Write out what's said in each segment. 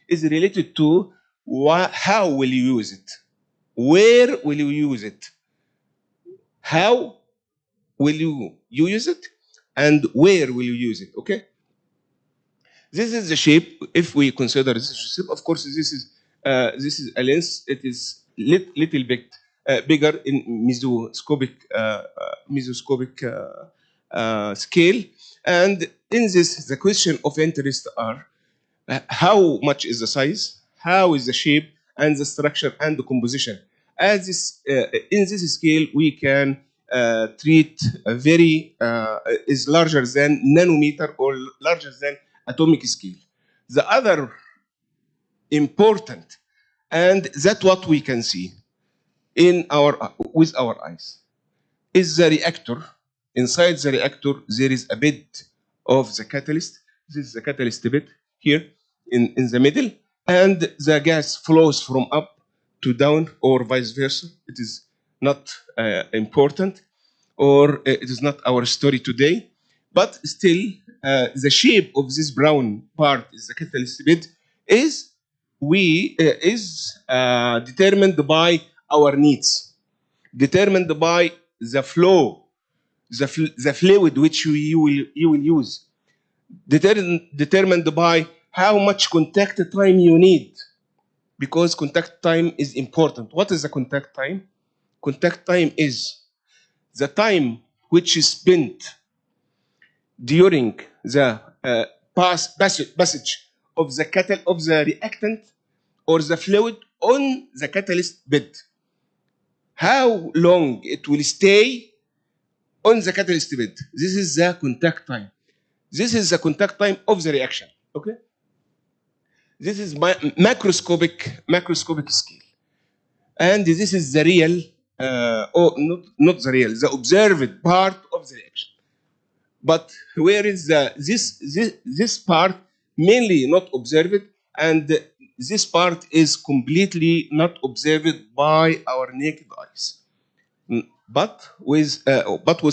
is related to how will you use it, where will you use it, how will you use it, and where will you use it. Okay, this is the shape. If we consider this shape, of course, this is a lens. It is little bit bigger in mesoscopic scale. And in this, the question of interest are how much is the size, how is the shape, and the structure and the composition. As this, in this scale, we can treat a very is larger than nanometer or larger than atomic scale. The other important, and that's what we can see in our with our eyes, is the reactor. Inside the reactor, there is a bed of the catalyst. This is the catalyst bed here in the middle, and the gas flows from up to down or vice versa. It is not important, or it is not our story today, but still the shape of this brown part is the catalyst bed is determined by our needs, determined by the flow, the fluid which you will use, determined by how much contact time you need, because contact time is important. What is the contact time? Contact time is the time which is spent during the passage of the reactant or the fluid on the catalyst bed. How long it will stay on the catalyst bed. This is the contact time. This is the contact time of the reaction. Okay. This is my macroscopic scale, and this is the real, or not the real, the observed part of the reaction. But where is this part mainly not observed, and this part is completely not observed by our naked eyes. But with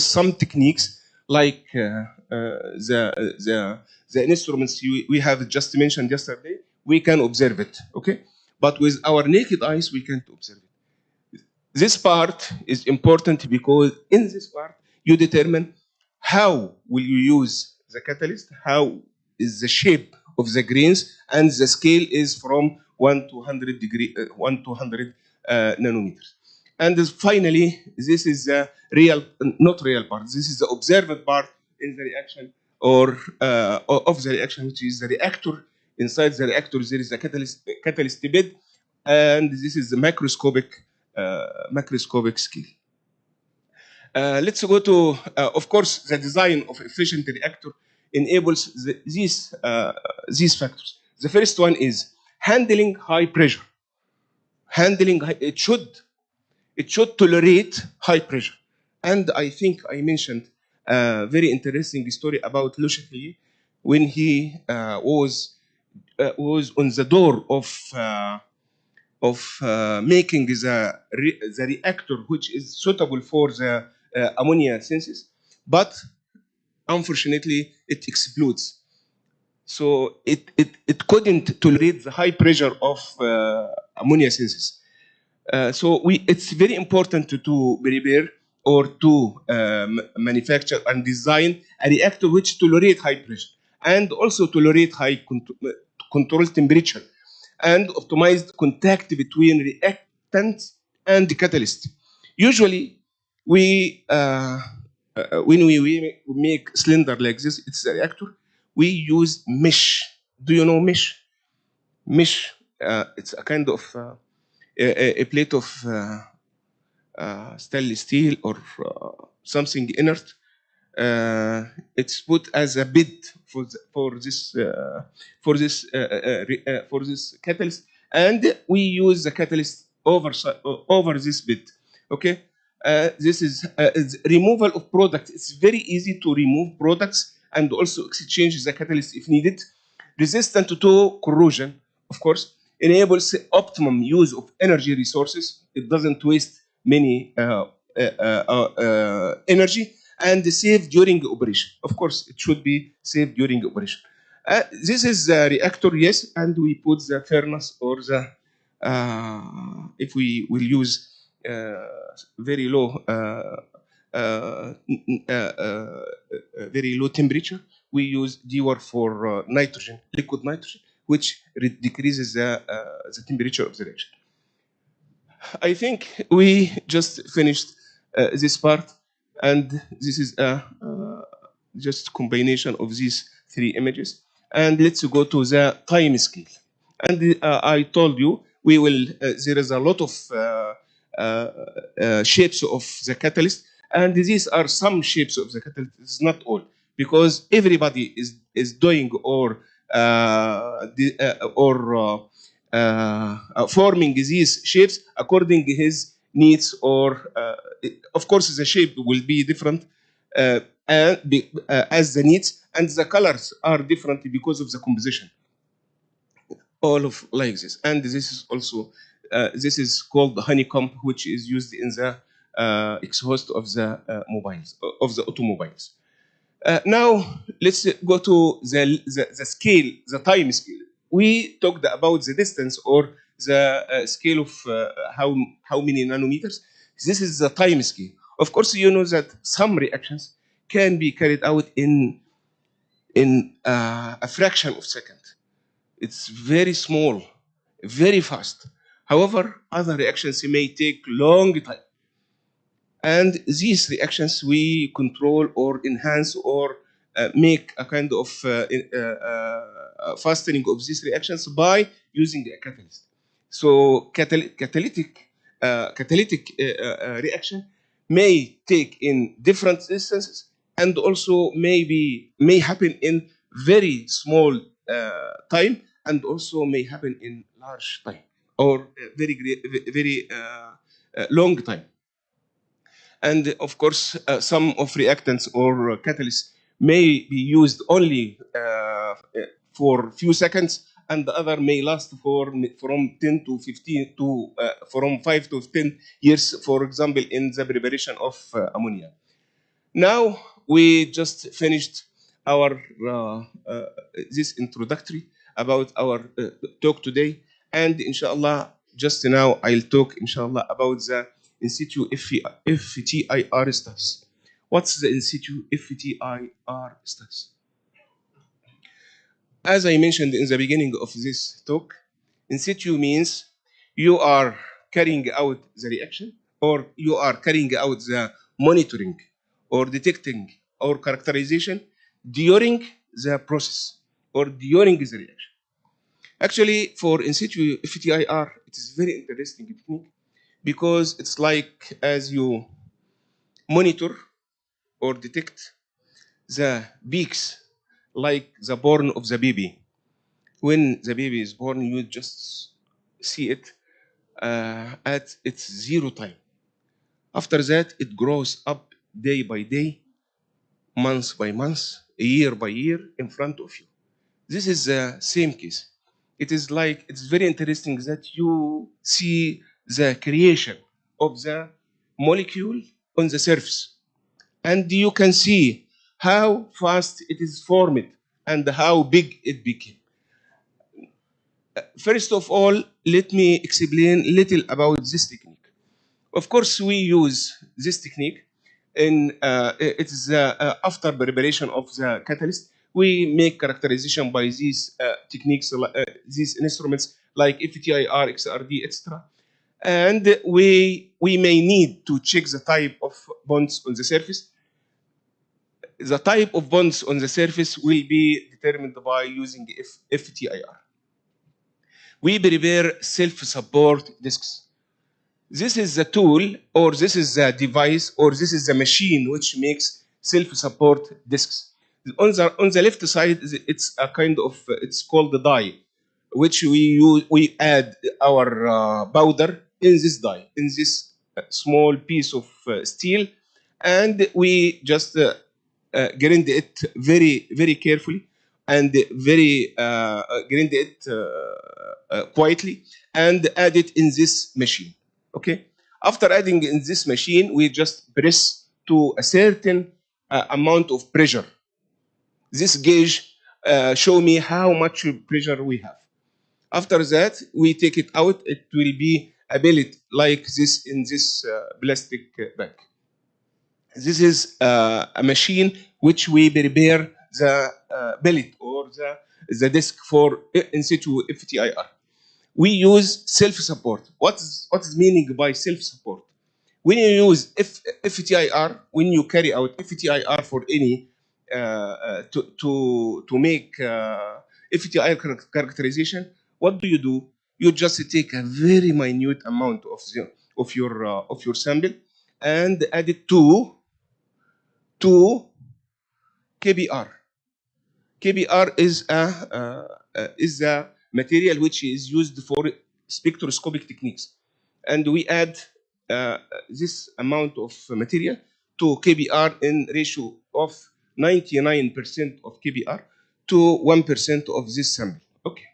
some techniques like the instruments we have just mentioned yesterday, we can observe it. Okay, but with our naked eyes we can't observe it. This part is important because in this part you determine how will you use the catalyst, how is the shape of the grains, and the scale is from 1 to 100 nanometers. And finally, this is the real, not real part. This is the observed part in the reaction or of the reaction, which is the reactor. Inside the reactor, there is a catalyst bed, and this is the macroscopic scale. Let's go to, of course, the design of efficient reactor enables these factors. The first one is handling high pressure. It should tolerate high pressure. And I think I mentioned a very interesting story about Le Chatellier when he was on the door of making the reactor which is suitable for the ammonia synthesis, but unfortunately it explodes. So it couldn't tolerate the high pressure of ammonia synthesis. So it's very important to prepare or to manufacture and design a reactor which tolerate high pressure and also tolerate high control temperature and optimized contact between reactant and the catalyst. Usually, when we make cylinder like this, it's a reactor, we use mesh. Do you know mesh? Mesh, it's a kind of a plate of stainless steel or something inert. It's put as a bed for this catalyst, and we use the catalyst over this bed. Okay, this is removal of products. It's very easy to remove products and also exchange the catalyst if needed. Resistant to corrosion, of course, enables optimum use of energy resources. It doesn't waste many energy, and safe during operation. Of course, it should be safe during operation. This is the reactor, yes, and we put the furnace or the, if we will use very low, very low temperature, we use dewar for nitrogen, liquid nitrogen, which decreases the temperature of the reaction. I think we just finished this part, and this is a just combination of these three images. And let's go to the time scale. And I told you we will. There is a lot of shapes of the catalyst, and these are some shapes of the catalyst. It's not all, because everybody is doing or forming these shapes according to his needs, or of course the shape will be different as the needs, and the colors are different because of the composition. All of like this, and this is also this is called the honeycomb, which is used in the exhaust of the mobiles, of the automobiles. Now let's go to the scale, the time scale. We talked about the distance or the scale of how many nanometers. This is the time scale. Of course, you know that some reactions can be carried out in a fraction of second. It's very small, very fast. However, other reactions may take long time. And these reactions we control or enhance or make a kind of fastening of these reactions by using a catalyst. So catalytic reaction may take in different distances, and also may happen in very small time, and also may happen in large time, or very long time. And of course, some of reactants or catalysts may be used only for few seconds, and the other may last for from 10 to 15 to from 5 to 10 years, for example, in the preparation of ammonia. Now we just finished our this introductory about our talk today, and inshallah, just now I'll talk inshallah about the in situ FTIR status. What's the in situ FTIR status? As I mentioned in the beginning of this talk, in situ means you are carrying out the reaction, or you are carrying out the monitoring or detecting or characterization during the process or during the reaction. Actually, for in situ FTIR, it is very interesting technique, because it's like as you monitor or detect the peaks, like the born of the baby. When the baby is born, you just see it at its zero time. After that, it grows up day by day, month by month, year by year in front of you. This is the same case. It is like, it's very interesting that you see the creation of the molecule on the surface. And you can see how fast it is formed and how big it became. First of all, let me explain a little about this technique. Of course, we use this technique in it is after preparation of the catalyst. We make characterization by these techniques, these instruments like FTIR, XRD, etc. And we may need to check the type of bonds on the surface. The type of bonds on the surface will be determined by using FTIR. We prepare self-support disks. This is the tool, or this is the device, or this is the machine which makes self-support disks. On the left side, it's a kind of, it's called the die, which we add our powder in this die, in this small piece of steel, and we just grind it very carefully, and very grind it quietly, and add it in this machine. Okay. After adding in this machine, we just press to a certain amount of pressure. This gauge show me how much pressure we have. After that, we take it out. It will be a pellet like this in this plastic bag. This is a machine which we prepare the pellet or the disk for in situ FTIR. We use self-support. What is meaning by self-support? When you use FTIR, when you carry out FTIR for any to make FTIR characterization, what do? You just take a very minute amount of your sample and add it to KBR. KBR is a material which is used for spectroscopic techniques, and we add this amount of material to KBR in ratio of 99% of KBR to 1% of this sample. Okay,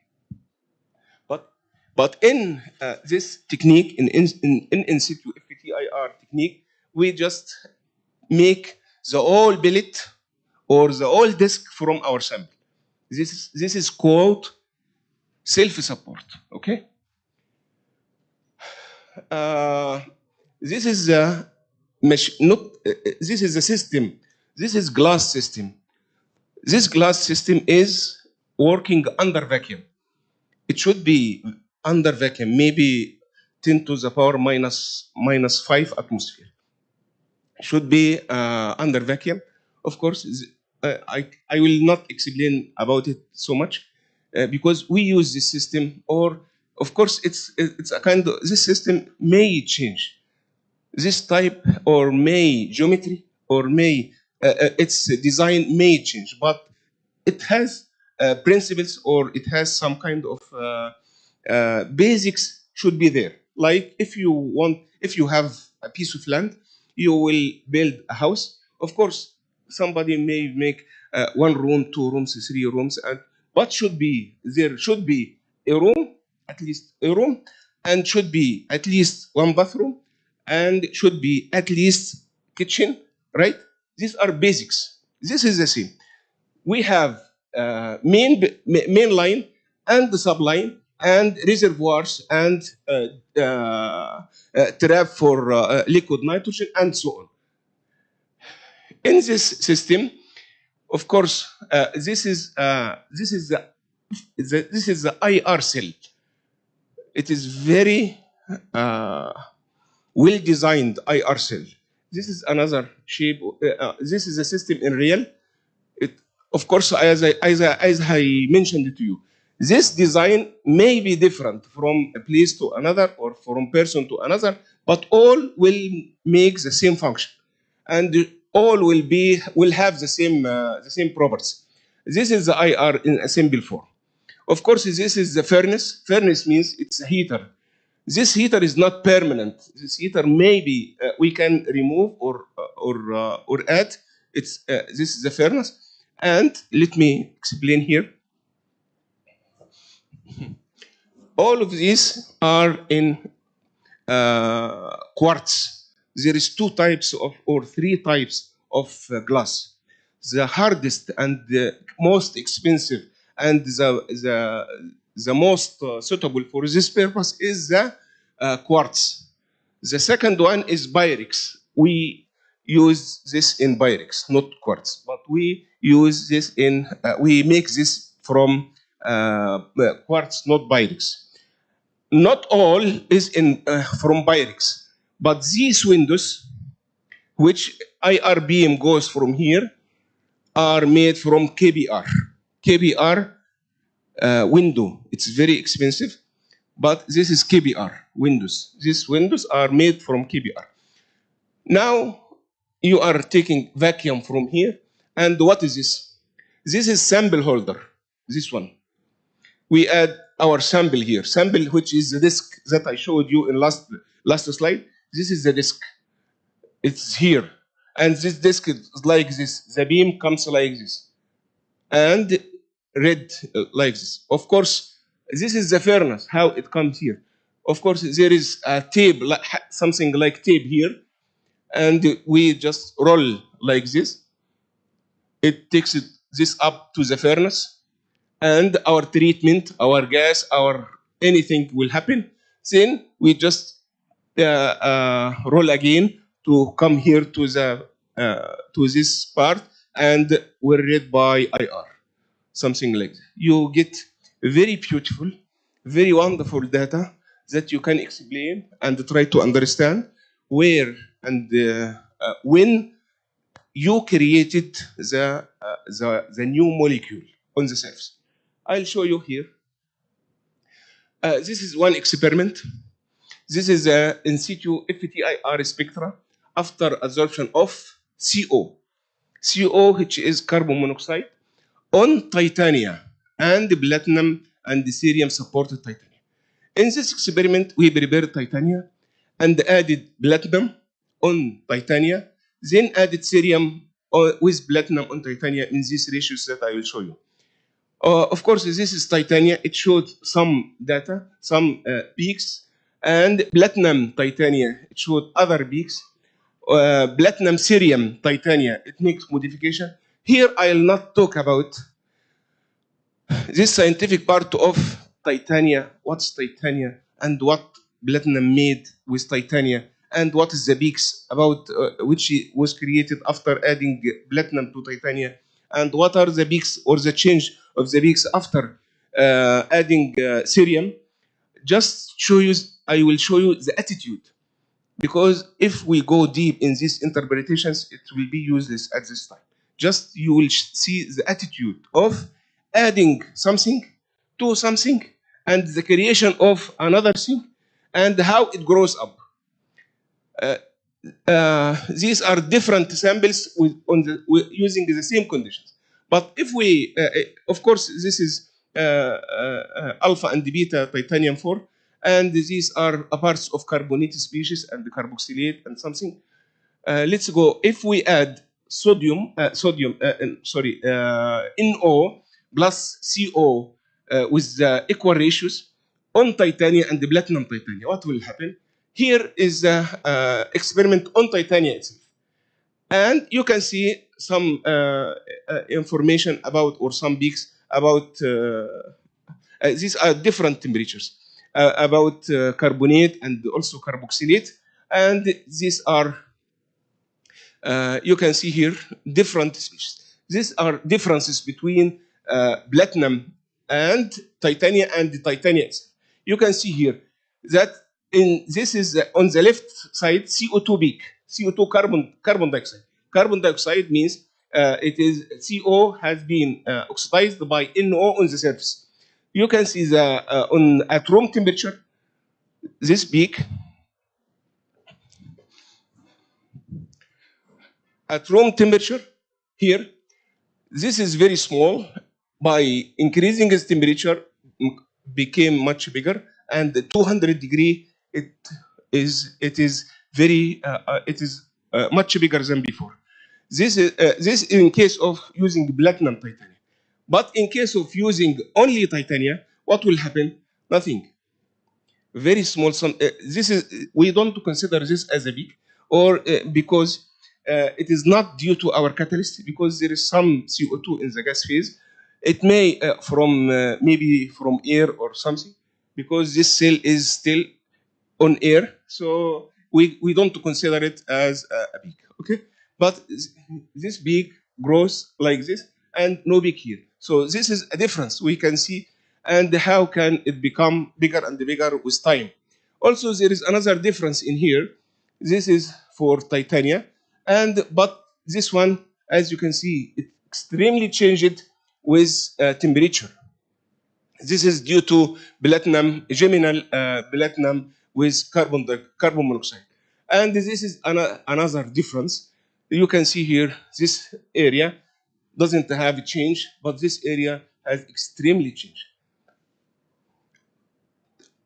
but in this technique, in situ FTIR technique, we just make the whole pellet or the whole disk from our sample. This is called self-support. Okay. This is a not. This is a system. This is glass system. This glass system is working under vacuum. It should be under vacuum, maybe 10 to the power minus 5 atmosphere. Should be under vacuum. Of course, I will not explain about it so much because we use this system, or of course it's a kind of, this system may change. This type or may geometry or may its design may change, but it has principles or it has some kind of basics should be there. Like if you have a piece of land, you will build a house. Of course, somebody may make 1 room, 2 rooms, 3 rooms, and but there should be a room, at least a room, and should be at least 1 bathroom, and should be at least kitchen, right? These are basics. This is the same. We have main line and the subline and reservoirs and trap for liquid nitrogen and so on. In this system, of course, this is the IR cell. It is very well-designed IR cell. This is another shape. This is a system in real. Of course, as I mentioned to you, this design may be different from a place to another or from person to another, but all will make the same function, and all will have the same properties. This is the IR in a simple form. Of course, this is the furnace. Furnace means it's a heater. This heater is not permanent. This heater maybe we can remove or add. This is the furnace, and let me explain here. All of these are in quartz. There is 2 types of or 3 types of glass. The hardest and the most expensive and the most suitable for this purpose is the quartz. The second one is Pyrex. We use this in Pyrex, not quartz, but we use this in, we make this from quartz, not Pyrex. Not all is in from Pyrex, but these windows, which IR beam goes from here, are made from KBR. KBR window. It's very expensive, but this is KBR windows. These windows are made from KBR. Now you are taking vacuum from here, and what is this? This is sample holder. This one. We add our sample here. Sample, which is the disk that I showed you in last slide. This is the disk. It's here, and this disk is like this. The beam comes like this, and red like this. Of course, this is the furnace, how it comes here. Of course, there is a tape, something like tape here, and we just roll like this. It takes this up to the furnace. and our treatment, our gas, our anything will happen. Then we just roll again to come here to this part, and we're read by IR, something like that. You get very beautiful, very wonderful data that you can explain and try to understand where and when you created the new molecule on the surface. I'll show you here. This is one experiment. This is a in situ FTIR spectra after absorption of CO. CO, which is carbon monoxide, on titanium and platinum and cerium supported titanium. In this experiment, we prepared titanium and added platinum on titanium, then added cerium with platinum on titanium in these ratios that I will show you. Of course, this is titanium. It showed some data, some peaks, and platinum titanium, it showed other peaks. Platinum cerium titanium, it makes modification. Here, I'll not talk about this scientific part of titanium, what's titanium, and what platinum made with titanium, and what is the peaks about which was created after adding platinum to titanium, and what are the peaks or the change of the peaks after adding cerium. Just show you, I will show you the attitude, because if we go deep in these interpretations, it will be useless at this time. Just you will see the attitude of adding something to something and the creation of another thing and how it grows up. These are different samples using the same conditions. But if we, of course, this is alpha and beta titanium 4, and these are parts of carbonated species and the carboxylate and something. Let's go. If we add NO plus CO with the equal ratios on titanium and the platinum titanium, what will happen? Here is the experiment on titanium itself. And you can see some information about, or some peaks about, these are different temperatures, about carbonate and also carboxylate. And these are, you can see here, different species. These are differences between platinum and titanium and the titanium itself. You can see here that this is on the left side CO2 peak, CO2 carbon dioxide. Carbon dioxide means it is CO has been oxidized by NO on the surface. You can see the at room temperature, this peak. At room temperature here, this is very small. By increasing its temperature, became much bigger, and 200 degree it is very much bigger than before. This is in case of using platinum titanium. But in case of using only titanium, what will happen? Nothing. Very small. This is, we don't consider this as a peak, or because it is not due to our catalyst, because there is some CO2 in the gas phase. It may from maybe from air or something, because this cell is still on air, so we don't consider it as a peak. Okay, but this peak grows like this, and no peak here. So this is a difference we can see, and how can it become bigger and bigger with time. Also, there is another difference in here. This is for titanium, but this one, as you can see, it extremely changed with temperature. This is due to platinum, geminal platinum with carbon monoxide. And this is another difference. You can see here, this area doesn't have a change, but this area has extremely changed.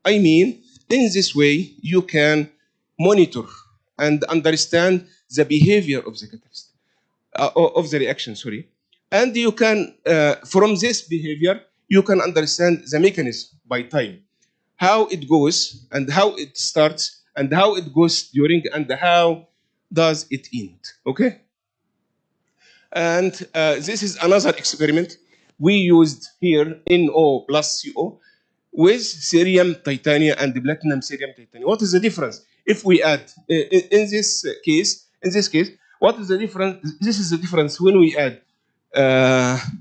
I mean, in this way, you can monitor and understand the behavior of the catalyst, of the reaction, sorry. And you can, from this behavior, you can understand the mechanism by time, how it goes and how it starts and how it goes during and how does it end, okay? And this is another experiment. we used here NO plus CO with cerium titania and platinum cerium titania. What is the difference? If we add in this case, what is the difference? This is the difference when we add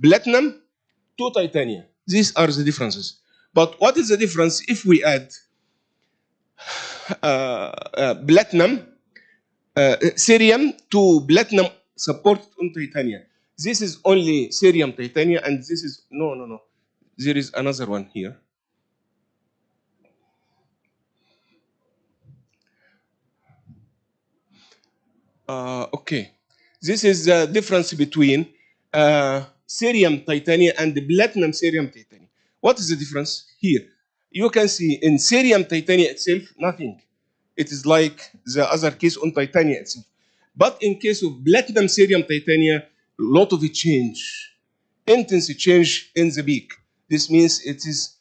platinum to titania. These are the differences. But what is the difference if we add platinum cerium to platinum supported on titania? This is only cerium titania, and this is no. There is another one here. Okay, this is the difference between cerium titania and the platinum cerium titania. What is the difference here? You can see in cerium titania itself, nothing. It is like the other case on titania itself. But in case of platinum cerium titania, lot of a change, intense change in the peak. This means it is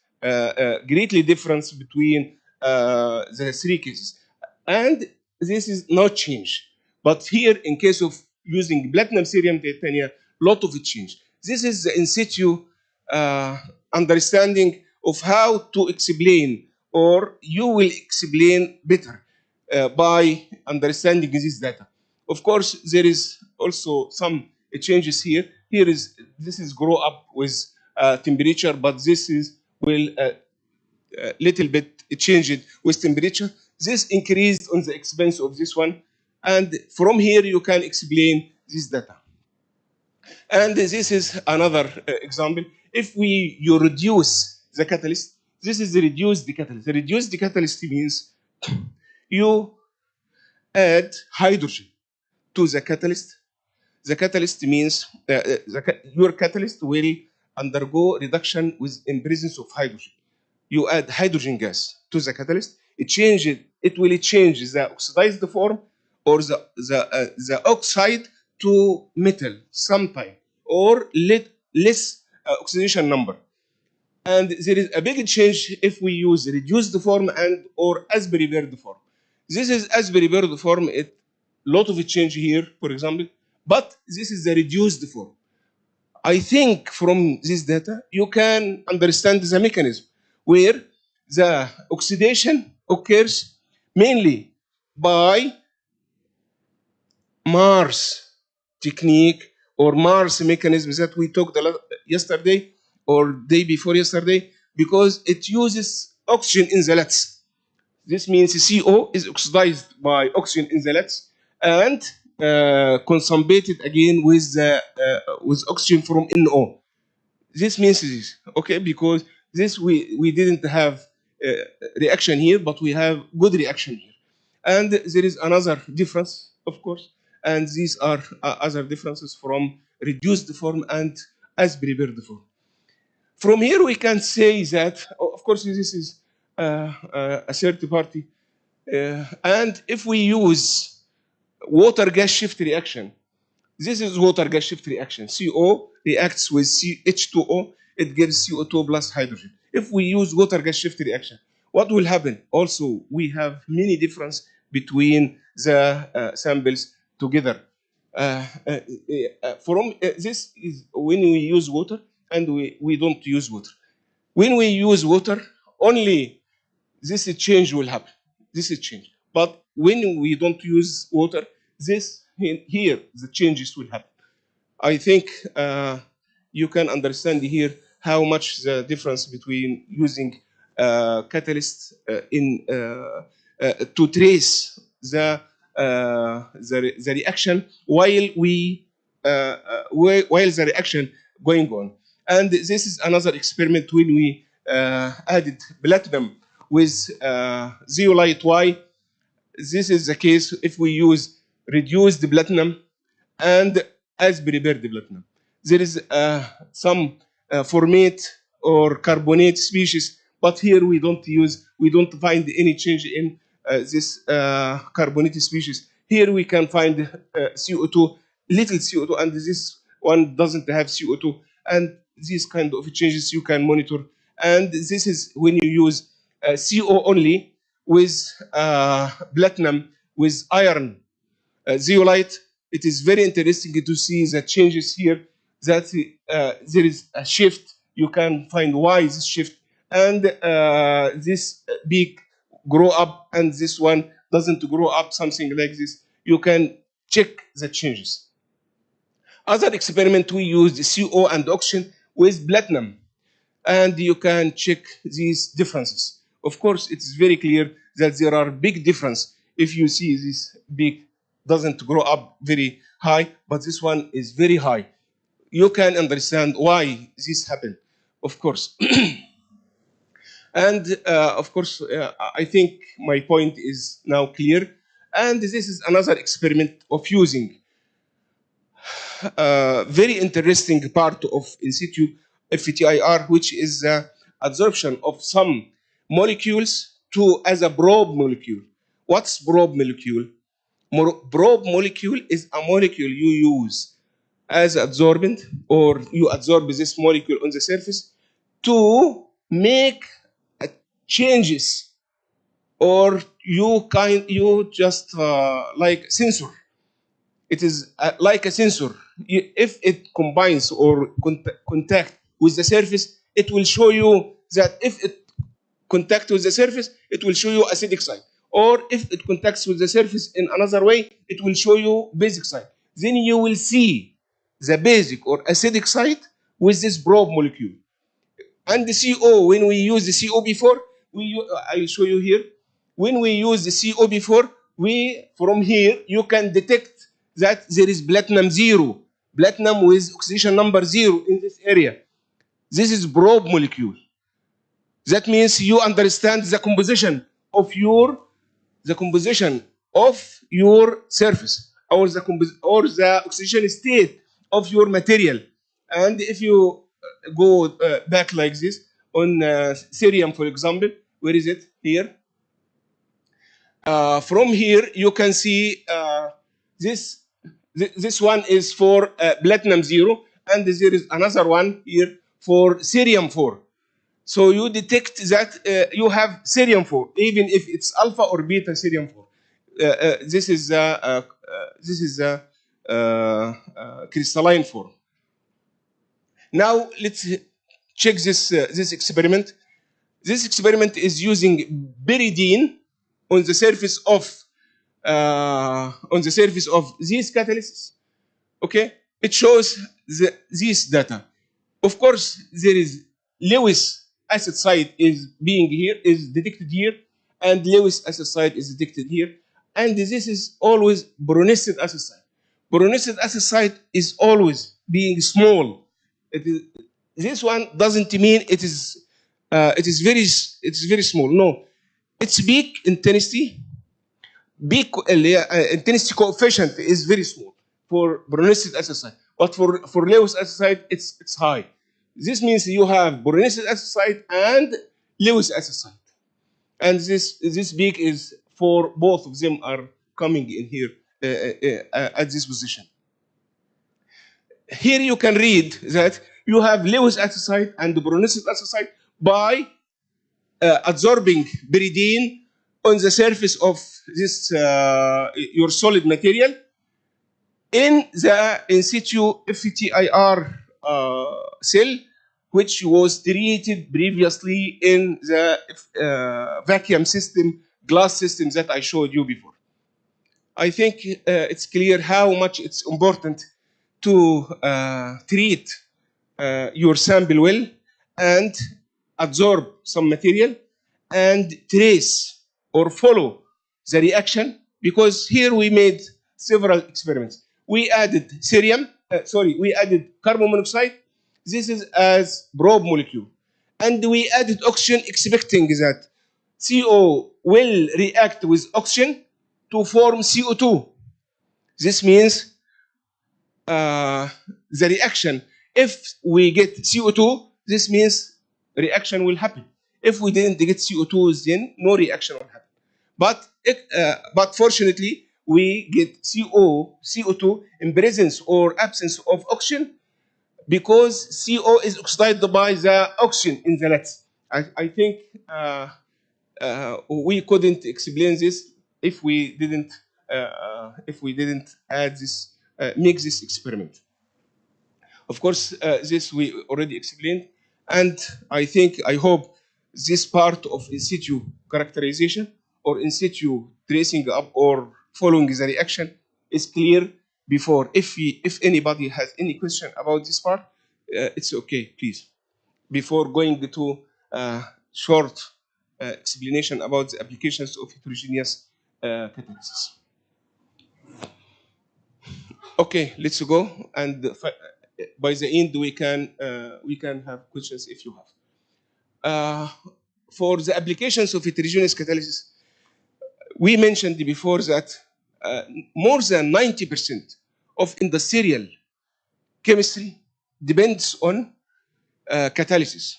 greatly difference between the three cases. And this is not change. But here, in case of using platinum cerium titania, lot of change. This is the in situ understanding of how to explain, or you will explain better by understanding this data. Of course, there is also some changes here. Here is this is grow up with temperature, but this is will little bit changed with temperature. This increased on the expense of this one, and from here you can explain this data. And this is another example. If you reduce the catalyst, this is the reduced catalyst. The reduced catalyst means you add hydrogen to the catalyst. The catalyst means your catalyst will undergo reduction with in presence of hydrogen. You add hydrogen gas to the catalyst. It will change the oxidized form or the oxide to metal sometime, or less oxidation number. And there is a big change if we use reduced form and or as prepared form. This is as prepared form. It lot of change here, for example, but this is the reduced form. I think from this data you can understand the mechanism where the oxidation occurs mainly by Mars technique or Mars mechanism that we talked yesterday or day before yesterday, because it uses oxygen in the lattice. This means CO is oxidized by oxygen in the lattice and consumated again with oxygen from NO. This means this, okay, because this we didn't have reaction here, but we have good reaction here. And there is another difference, of course, and these are other differences from reduced form and as prepared form. From here, we can say that, of course, this is a third party. And if we use water gas shift reaction, this is water gas shift reaction. CO reacts with H2O, it gives CO2 plus hydrogen. If we use water gas shift reaction, what will happen? Also, we have many difference between the samples together. This is when we use water and we don't use water. When we use water, only this change will happen. This is change. But when we don't use water, this here the changes will happen. I think you can understand here how much the difference between using catalysts to trace the reaction while while the reaction going on. And this is another experiment when we added platinum with zeolite Y. This is the case if we use reduced platinum and as prepared platinum. There is some formate or carbonate species, but here we don't find any change in this carbonate species. Here we can find CO2, little CO2, and this one doesn't have CO2. And these kind of changes you can monitor. And this is when you use CO only with platinum, with iron zeolite. It is very interesting to see the changes here that there is a shift. You can find why this shift, and this peak grow up and this one doesn't grow up, something like this. You can check the changes. Other experiment, we used CO and oxygen with platinum, and you can check these differences. Of course, it's very clear that there are big difference. If you see this big doesn't grow up very high, but this one is very high, you can understand why this happened, of course. And of course, I think my point is now clear. And this is another experiment of using very interesting part of in situ FTIR, which is the absorption of some molecules to as a probe molecule. What's probe molecule? Probe molecule is a molecule you use as adsorbent, or you absorb this molecule on the surface to make changes, or you just like sensor. It is like a sensor. If it combines or contact with the surface, it will show you that if it contact with the surface, it will show you acidic side. Or if it contacts with the surface in another way, it will show you basic side. Then you will see the basic or acidic side with this probe molecule. And the CO, when we use the CO before, I will show you here. When we use the CO before, from here, you can detect that there is platinum 0, platinum with oxidation number 0 in this area. This is probe molecule. That means you understand the composition of your surface, or the oxidation state of your material. And if you go back like this on cerium, for example, where is it? Here. From here, you can see this. This one is for platinum 0, and there is another one here for cerium 4. So you detect that you have cerium 4, even if it's alpha or beta cerium 4. This is crystalline form. Now let's check this experiment. This experiment is using pyridine on the surface of these catalysts. Okay, it shows this data. Of course, there is Lewis acid site is detected here, and Lewis acid site is detected here, and this is always Brunestad acid site. Brunestad acid site is always being small. This one doesn't mean it is very small. No, its peak intensity intensity coefficient is very small for Brunestad acid site, but for Lewis acid site it's high. This means you have Brunestad acid site and Lewis acid site, and this peak is for both of them are coming in here at this position. Here you can read that you have Lewis acid site and Brunestad acid site by absorbing pyridine on the surface of this your solid material in the in situ FTIR cell, which was treated previously in the vacuum system, glass system that I showed you before. I think it's clear how much it's important to treat your sample well and absorb some material and trace or follow the reaction, because here we made several experiments. We added we added carbon monoxide. This is as probe molecule. And we added oxygen, expecting that CO will react with oxygen to form CO2. This means the reaction, if we get CO2, this means reaction will happen. If we didn't get CO2, then no reaction will happen. But fortunately, we get CO2 in presence or absence of oxygen, because CO is oxidized by the oxygen in the LEDs. I think we couldn't explain this if we didn't add this, make this experiment. Of course, this we already explained, and I hope this part of in situ characterization or in situ tracing up or following the reaction is clear before. If anybody has any question about this part, it's okay, please. Before going to short explanation about the applications of heterogeneous catalysis. Okay, let's go. And by the end, we can have questions if you have. For the applications of heterogeneous catalysis, we mentioned before that more than 90% of industrial chemistry depends on catalysis.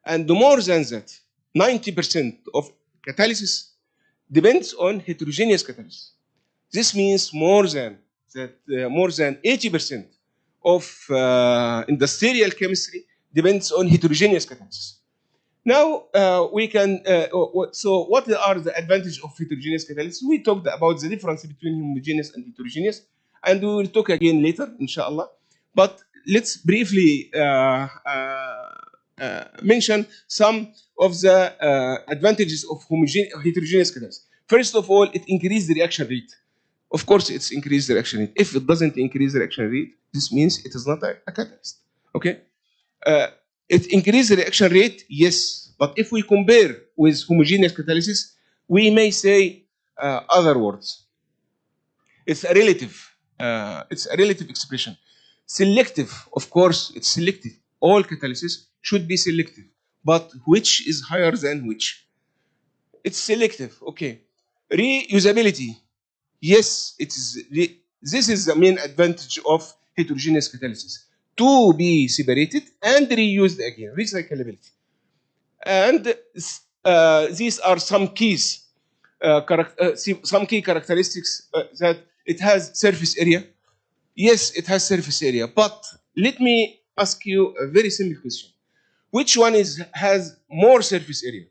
And more than that, 90% of catalysis depends on heterogeneous catalysis. This means more than 80% of industrial chemistry depends on heterogeneous catalysis. Now we can. So what are the advantages of heterogeneous catalysis? We talked about the difference between homogeneous and heterogeneous, and we will talk again later, inshallah. But let's briefly mention some of the advantages of heterogeneous catalysis. First of all, it increases the reaction rate. Of course, it's increased the reaction rate. If it doesn't increase the reaction rate, this means it is not a catalyst. Okay? It increases the reaction rate, yes. But if we compare with homogeneous catalysis, we may say other words. It's a relative expression. Selective, of course, it's selective. All catalysis should be selective. But which is higher than which? It's selective, okay. Reusability. Yes, it is. This is the main advantage of heterogeneous catalysis: to be separated and reused again, recyclability. And these are some keys, some key characteristics that it has surface area. Yes, it has surface area, but let me ask you a very simple question: which one has more surface area,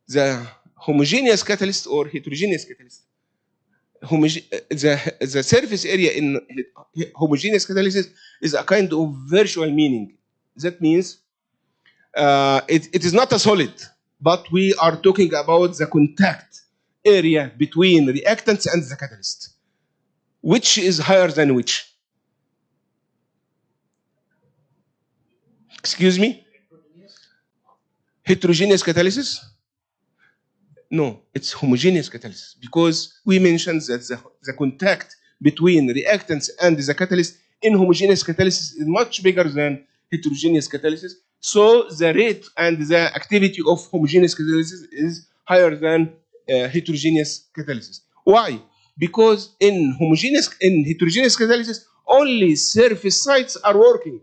the homogeneous catalyst or heterogeneous catalyst? The surface area in homogeneous catalysis is a kind of virtual meaning. That means it is not a solid, but we are talking about the contact area between reactants and the catalyst. Which is higher than which? Excuse me? Heterogeneous catalysis? No, it's homogeneous catalysis, because we mentioned that the contact between reactants and the catalyst in homogeneous catalysis is much bigger than heterogeneous catalysis. So the rate and the activity of homogeneous catalysis is higher than heterogeneous catalysis. Why? Because in heterogeneous catalysis, only surface sites are working.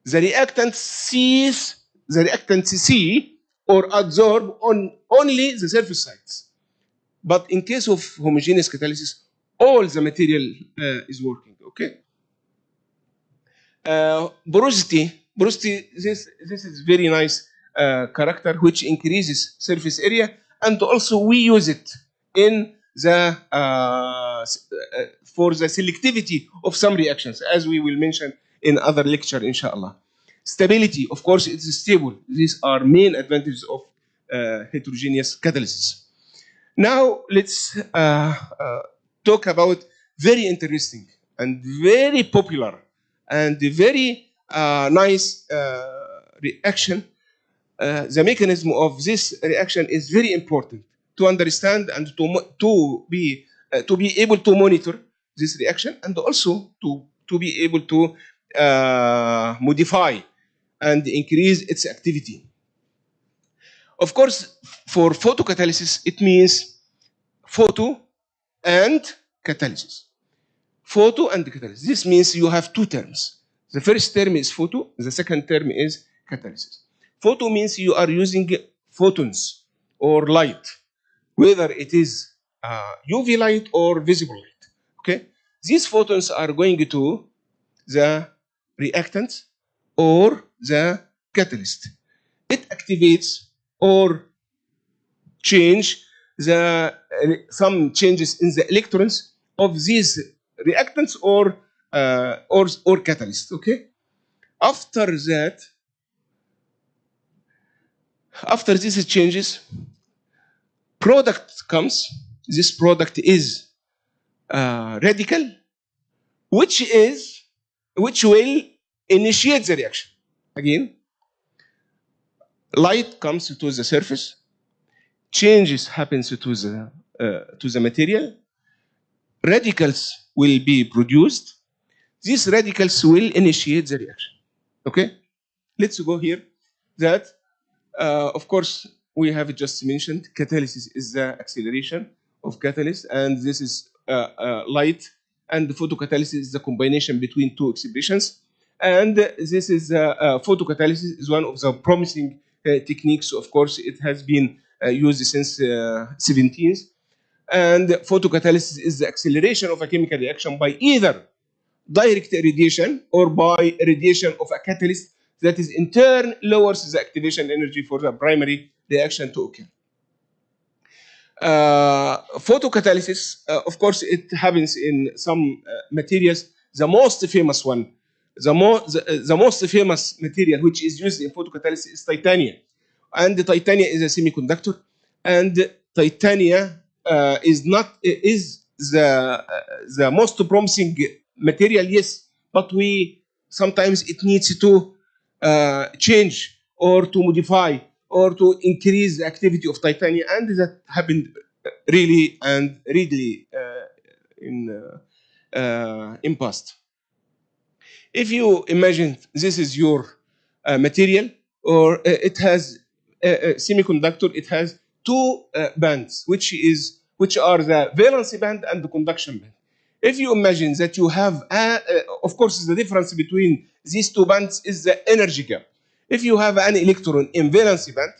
The reactants see or absorb on only the surface sites. But in case of homogeneous catalysis, all the material is working, okay? Porosity, this is very nice character which increases surface area, and also we use it in the for the selectivity of some reactions, as we will mention in other lecture, inshallah. Stability, of course, it is stable. These are main advantages of heterogeneous catalysis. Now let's talk about very interesting and very popular and very nice reaction. The mechanism of this reaction is very important to understand and to be able to monitor this reaction, and also to be able to modify and increase its activity. Of course, for photocatalysis, it means photo and catalysis. Photo and catalysis. This means you have two terms. The first term is photo, the second term is catalysis. Photo means you are using photons or light, whether it is UV light or visible light. Okay? These photons are going to the reactant or the catalyst. It activates or change some changes in the electrons of these reactants or or catalyst. Okay. After that, after this changes, product comes. This product is radical, which will initiate the reaction. Again, light comes to the surface, changes happens to the material, radicals will be produced. These radicals will initiate the reaction. Okay, let's go here. That of course we have just mentioned catalysis is the acceleration of catalyst, and this is light, and the photocatalysis is the combination between two expressions. And this is photocatalysis is one of the promising techniques. Of course, it has been used since 17th. And photocatalysis is the acceleration of a chemical reaction by either direct irradiation or by irradiation of a catalyst that is in turn lowers the activation energy for the primary reaction to occur. Photocatalysis, of course, it happens in some materials. The most famous one, the most famous material which is used in photocatalysis is titanium. And the titanium is a semiconductor, and titanium is the most promising material, yes, but we sometimes it needs to change or to modify or to increase the activity of titanium, and that happened really and readily in past. If you imagine this is your material, or it has a semiconductor, it has two bands, which are the valency band and the conduction band. If you imagine that you have, of course, the difference between these two bands is the energy gap. If you have an electron in valency band,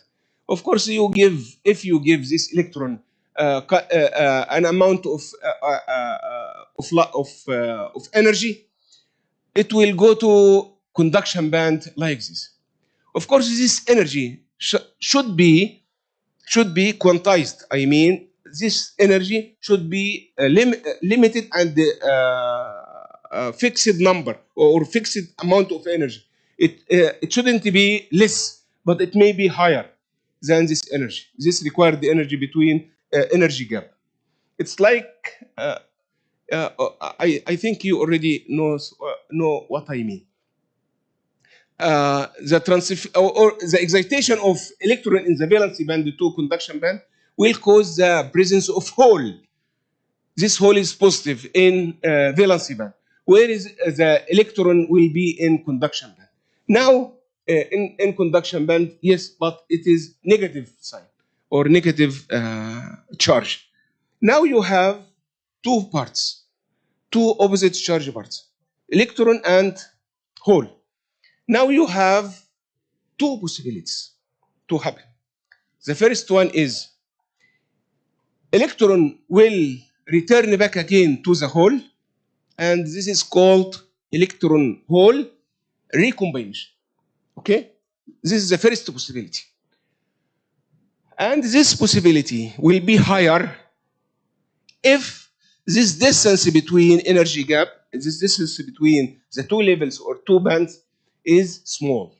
of course, if you give this electron an amount of energy, it will go to conduction band like this. Of course, this energy should be quantized. I mean, this energy should be limited and fixed number or fixed amount of energy. It shouldn't be less, but it may be higher than this energy. This required the energy between energy gap. It's like I think you already know what I mean. The excitation of electron in the valence band to conduction band will cause the presence of hole. This hole is positive in valence band, whereas the electron will be in conduction band. Now, in conduction band, yes, but it is negative sign or negative charge. Now you have two parts, two opposite charge parts, electron and hole. Now you have two possibilities to happen. The first one is electron will return back again to the hole, and this is called electron hole recombination. Okay? This is the first possibility. And this possibility will be higher if this distance between energy gap, this distance between the two levels or two bands is small.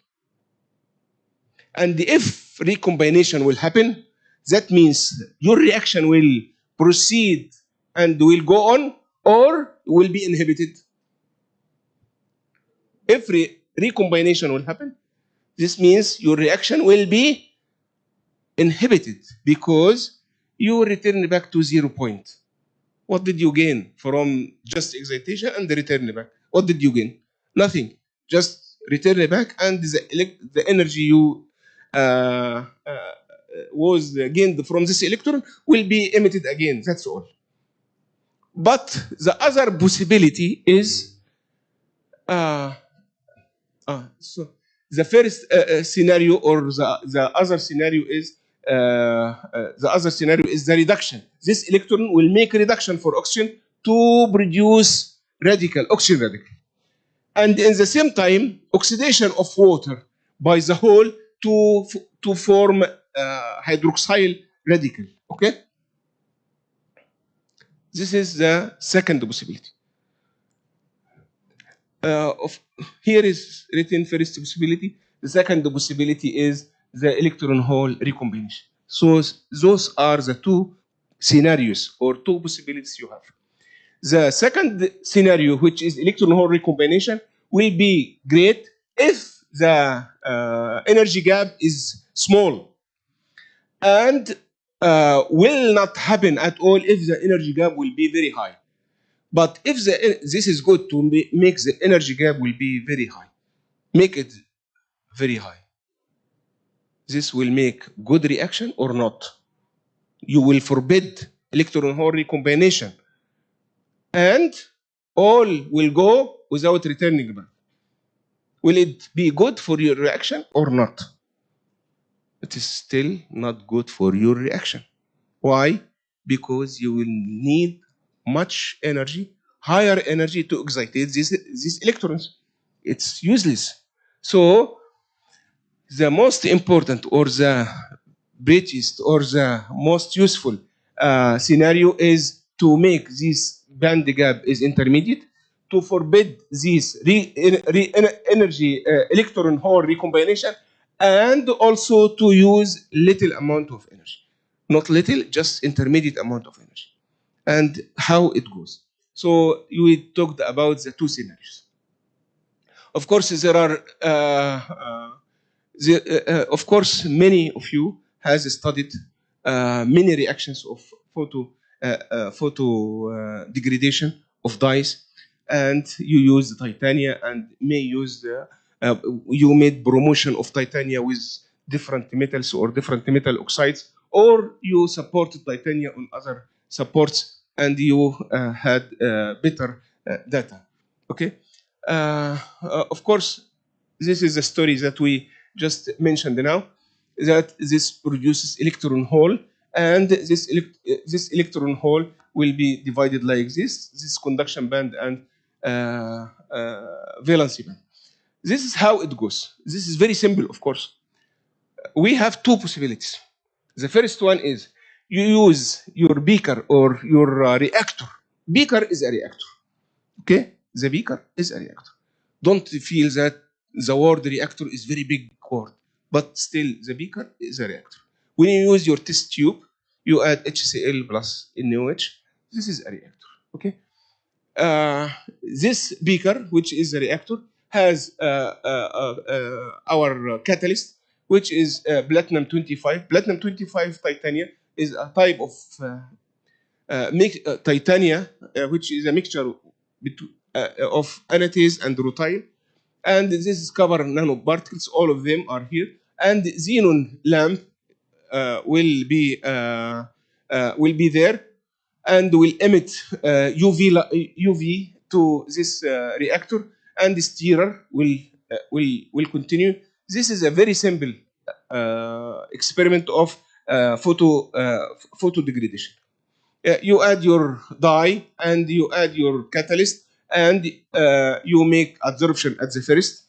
And if recombination will happen, that means your reaction will proceed and will go on or will be inhibited. If recombination will happen, this means your reaction will be inhibited because you return back to 0 point. What did you gain from just excitation and return back? What did you gain? Nothing. Just return back, and the energy you was gained from this electron will be emitted again. That's all. But the other possibility is so the first scenario, or the other scenario is the reduction. This electron will make reduction for oxygen to produce oxygen radical, and in the same time oxidation of water by the hole to form hydroxyl radical. Okay, this is the second possibility. of here is written first possibility. The second possibility is the electron hole recombination. So those are the two scenarios or two possibilities you have. The second scenario, which is electron hole recombination, will be great if the energy gap is small, and will not happen at all if the energy gap will be very high. But if this is good to make the energy gap will be very high, make it very high. This will make good reaction or not. You will forbid electron hole recombination, and all will go without returning back. Will it be good for your reaction or not? It is still not good for your reaction. Why? Because you will need much energy, higher energy to excite these electrons. It's useless. So the most important or the brightest or the most useful scenario is to make this band gap is intermediate, to forbid this energy electron hole recombination, and also to use little amount of energy. Not little, just intermediate amount of energy. And how it goes. So we talked about the two scenarios. Of course, there are of course, many of you has studied many reactions of photo degradation of dyes, and you use the titania and may use the you made promotion of titania with different metals or different metal oxides, or you supported titania on other supports, and you had better data. Okay, of course, this is a story that we just mentioned now, that this produces electron hole, and this electron hole will be divided like this conduction band and valency band. This is how it goes. This is very simple, of course. We have two possibilities. The first one is you use your beaker or your reactor. Beaker is a reactor. Okay? The beaker is a reactor. Don't feel that the word reactor is very big word, but still the beaker is a reactor. When you use your test tube, you add HCl plus NaOH. This is a reactor. Okay. This beaker, which is a reactor, has our catalyst, which is platinum 25. Platinum 25 titanium is a type of titania, which is a mixture of anatase and rutile, and this is cover nanoparticles. All of them are here, and xenon lamp will be there, and will emit UV to this reactor, and the stirrer will continue. This is a very simple experiment of photo degradation. You add your dye and you add your catalyst, and you make adsorption at the first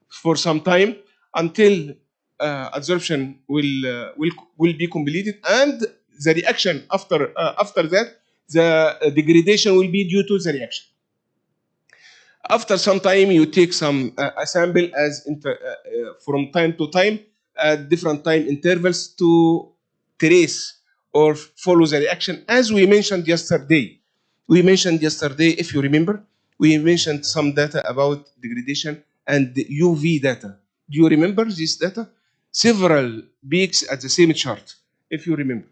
for some time until adsorption will be completed, and the reaction after that, the degradation will be due to the reaction. After some time, you take some a sample as from time to time at different time intervals to trace or follow the reaction, as we mentioned yesterday. If you remember, we mentioned some data about degradation and UV data. Do you remember this data? Several peaks at the same chart, if you remember.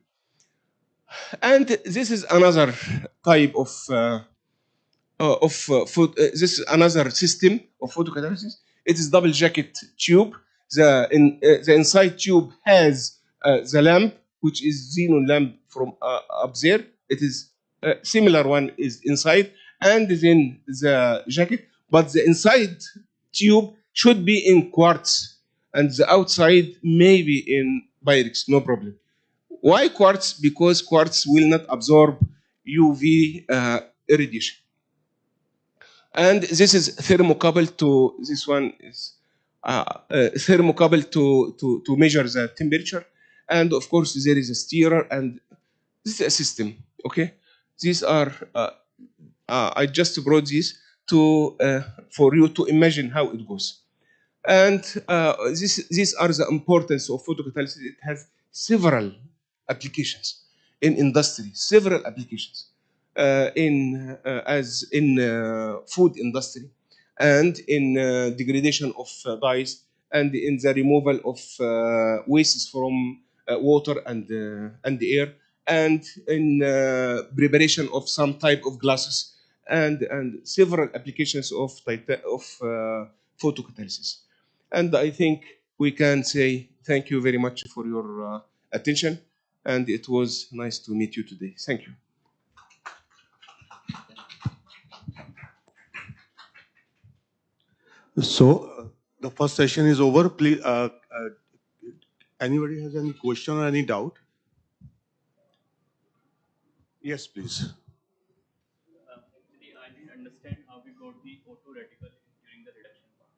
And this is another type of this is another system of photocatalysis. It is double jacket tube. The inside tube has the lamp, which is xenon lamp from up there. It is similar one is inside, and then the jacket. But the inside tube should be in quartz, and the outside may be in Pyrex, no problem. Why quartz? Because quartz will not absorb UV irradiation. And this is thermocouple to this one is thermocouple to measure the temperature. And of course, there is a stirrer, and this is a system. Okay, these are I just brought these to for you to imagine how it goes. And these are the importance of photocatalysis. It has several applications in industry, several applications in as in food industry, and in degradation of dyes, and in the removal of wastes from water and the air, and in preparation of some type of glasses, and several applications of photocatalysis. And I think we can say thank you very much for your attention. And it was nice to meet you today. Thank you. So the first session is over. Please, anybody has any question or any doubt? Yes, please. Actually, I didn't understand how we got the auto radical during the reduction part.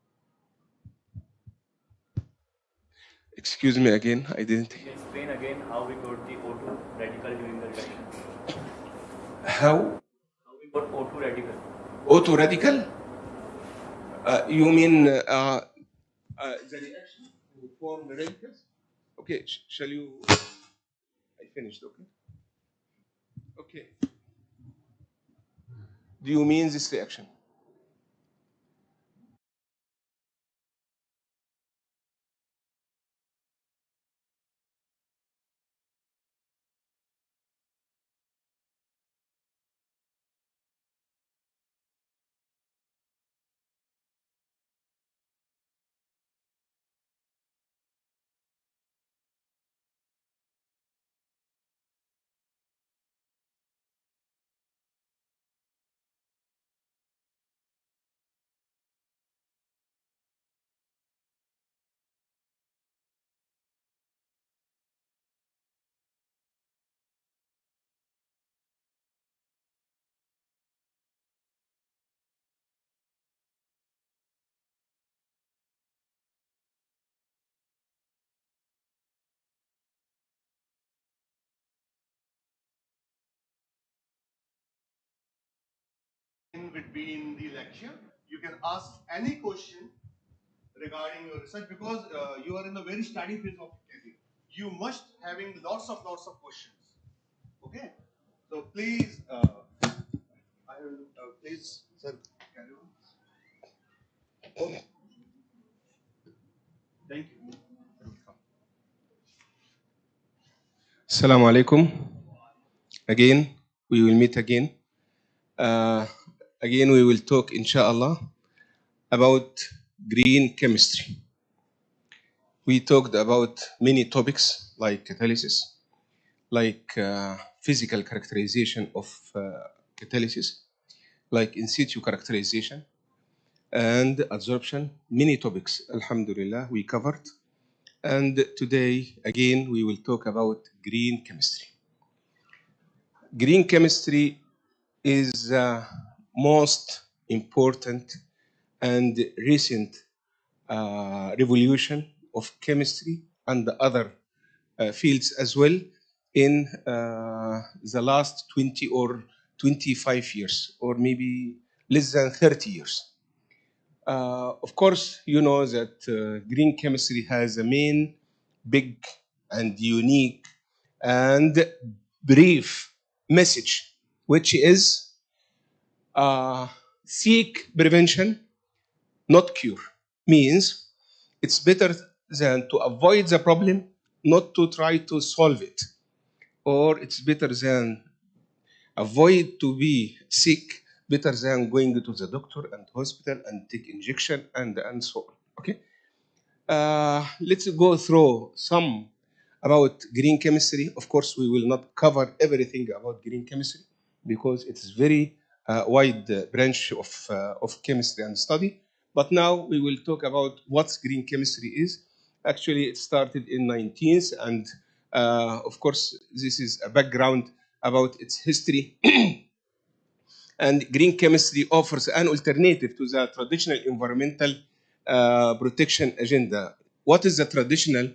Excuse me again. I didn't. Can you explain again how we got the auto radical during the reduction? How? How we got auto radical? Auto radical? You mean the reaction to form radicals? Okay. Shall you? I finished. Okay. Okay. Do you mean this reaction? In between the lecture, you can ask any question regarding your research because you are in the very study phase of career. You must having lots of questions. Okay, so please, I will please, sir, carry on. Okay. Thank you. Assalamu alaikum. Again, we will meet again. Again, we will talk, inshallah, about green chemistry. We talked about many topics like catalysis, like physical characterization of catalysis, like in situ characterization, and absorption. Many topics, alhamdulillah, we covered. And today, again, we will talk about green chemistry. Green chemistry is the most important and recent revolution of chemistry and the other fields as well in the last 20 or 25 years, or maybe less than 30 years. Of course, you know that green chemistry has a main, big, and unique and brief message, which is seek prevention, not cure. Means it's better than to avoid the problem, not to try to solve it. Or it's better than avoid to be sick, better than going to the doctor and hospital and take injection and so on. Okay. Let's go through some about green chemistry. Of course, we will not cover everything about green chemistry because it's very wide branch of chemistry and study. But now we will talk about what green chemistry is. Actually, it started in 19th, and of course, this is a background about its history. And green chemistry offers an alternative to the traditional environmental protection agenda. What is the traditional?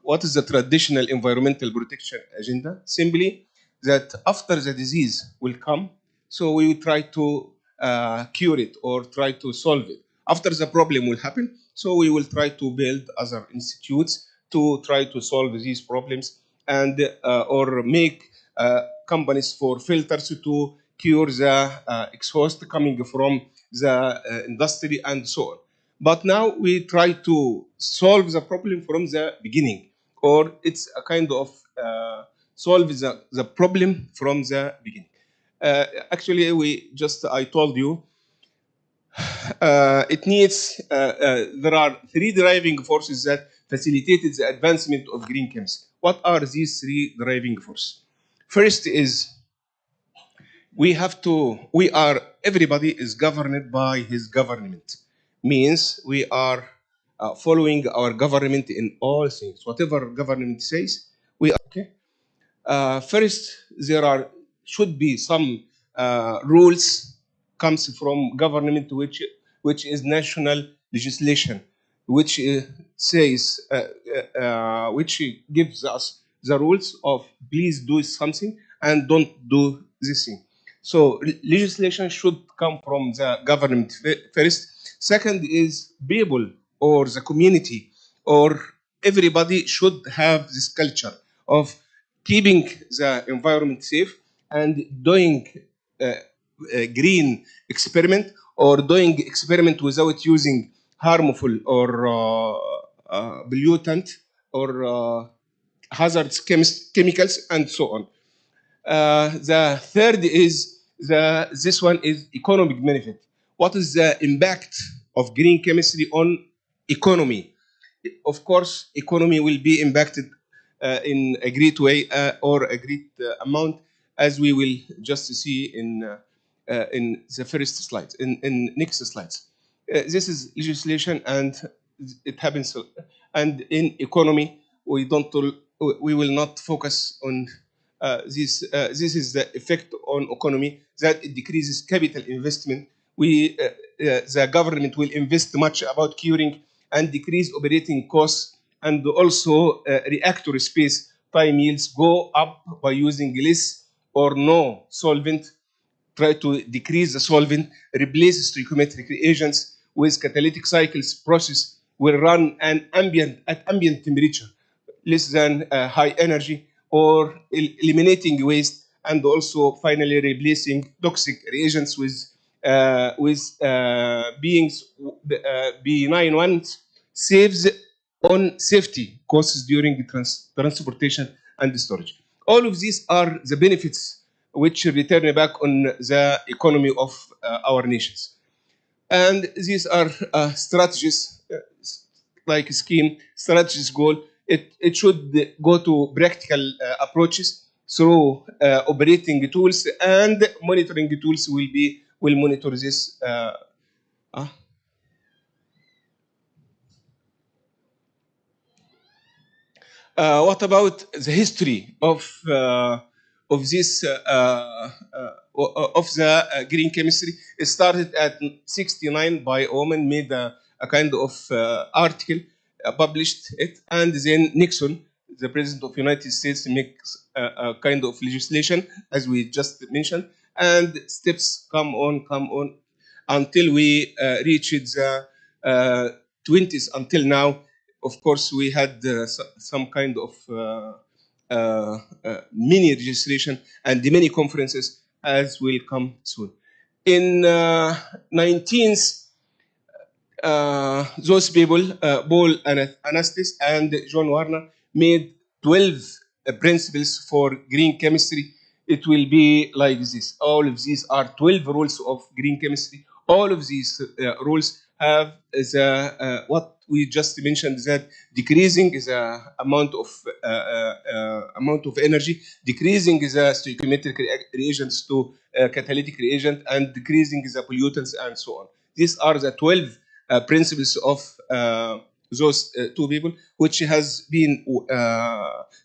What is the traditional environmental protection agenda? Simply that after the disease will come, so we will try to cure it or try to solve it. After the problem will happen, so we will try to build other institutes to try to solve these problems and or make companies for filters to cure the exhaust coming from the industry and so on. But now we try to solve the problem from the beginning, or it's a kind of solve the problem from the beginning. Actually, I told you, there are three driving forces that facilitated the advancement of green chemistry. What are these three driving forces? First is everybody is governed by his government. Means we are following our government in all things. Whatever government says, we are okay. First, there should be some rules comes from government, which is national legislation, which which gives us the rules of please do something and don't do this thing. So legislation should come from the government first. Second is people or the community or everybody should have this culture of keeping the environment safe and doing green experiment or doing experiment without using harmful or pollutant or hazardous chemicals and so on. The third is this one is economic benefit. What is the impact of green chemistry on economy? Of course, economy will be impacted in a great way or a great amount, as we will just see in the first slides, in next slides. This is legislation, and it happens. And in economy, we will not focus on this. This is the effect on economy that it decreases capital investment. The government will invest much about curing and decrease operating costs, and also reactor space time yields go up by using less or no solvent. Try to decrease the solvent, replace stoichiometric reagents with catalytic cycles process will run at ambient temperature, less than high energy, or eliminating waste, and also finally replacing toxic reagents with beings benign ones saves on safety costs during transportation and storage. All of these are the benefits which return back on the economy of our nations. And these are strategies, like scheme, strategies goal. It should go to practical approaches through operating tools, and monitoring tools will monitor this. What about the history of this of the green chemistry? It started at '69 by Oman, made a kind of article, published it, and then Nixon, the president of the United States, makes a kind of legislation, as we just mentioned, and steps come on, until we reached the 20s until now. Of course, we had some kind of mini registration and many conferences, as will come soon. In 19th, those people, Paul Anastas and John Warner, made 12 principles for green chemistry. It will be like this. All of these are 12 rules of green chemistry. All of these rules have what we just mentioned, that decreasing is amount of energy, decreasing the stoichiometric reagents to catalytic reagent, and decreasing the pollutants and so on. These are the 12 principles of those two people, which has been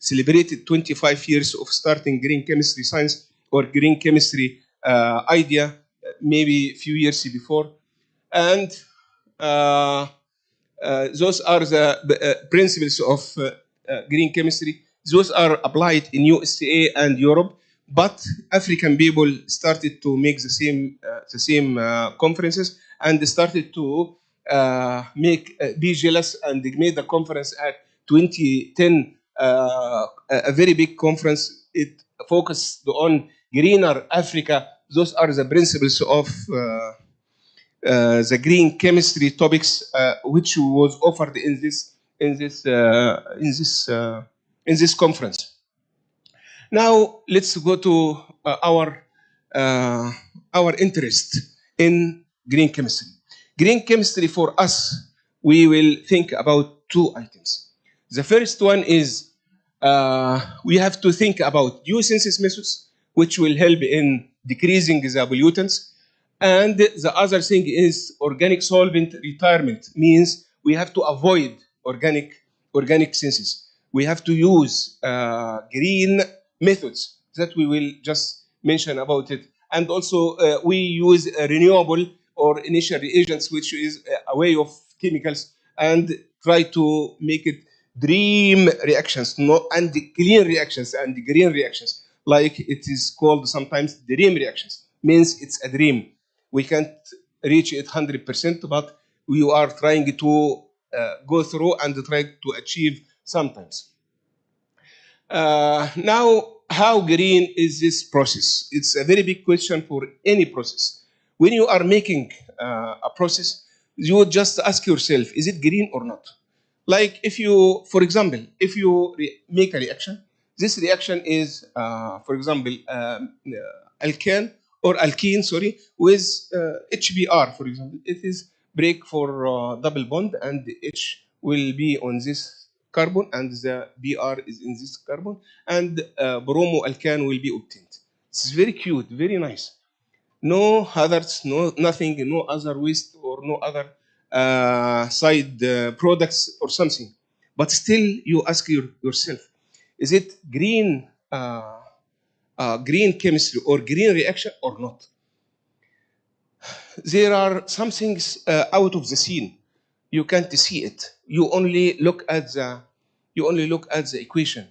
celebrated 25 years of starting green chemistry science or green chemistry idea, maybe a few years before. And those are the principles of green chemistry. Those are applied in USA and Europe, But African people started to make the same conferences and started to be jealous, and they made a conference at 2010, a very big conference. It focused on greener Africa. Those are the principles of the green chemistry topics, which was offered in this conference. Now let's go to uh, our interest in green chemistry. Green chemistry for us, we will think about two items. The first one is we have to think about geosynthesis methods, which will help in decreasing the pollutants. And the other thing is organic solvent retirement, means we have to avoid organic synthesis. We have to use green methods that we will just mention about it. And also we use renewable or initial reagents, which is a way of chemicals, and try to make it dream reactions, and clean reactions and green reactions, like it is called sometimes dream reactions, means it's a dream. We can't reach it 100%, but we are trying to go through and try to achieve sometimes. Now, how green is this process? It's a very big question for any process. When you are making a process, you would just ask yourself, is it green or not? Like if you, for example, if you make a reaction, this reaction is, for example, alkane or alkene, sorry, with HBr, for example. It is break for double bond, and the H will be on this carbon, and the Br is in this carbon, and bromo alkane will be obtained. It's very cute, very nice. No others, no nothing, no other waste or no other side products or something. But still, you ask yourself, is it green chemistry or green reaction or not? There are some things out of the scene. You can't see it. You only look at the equation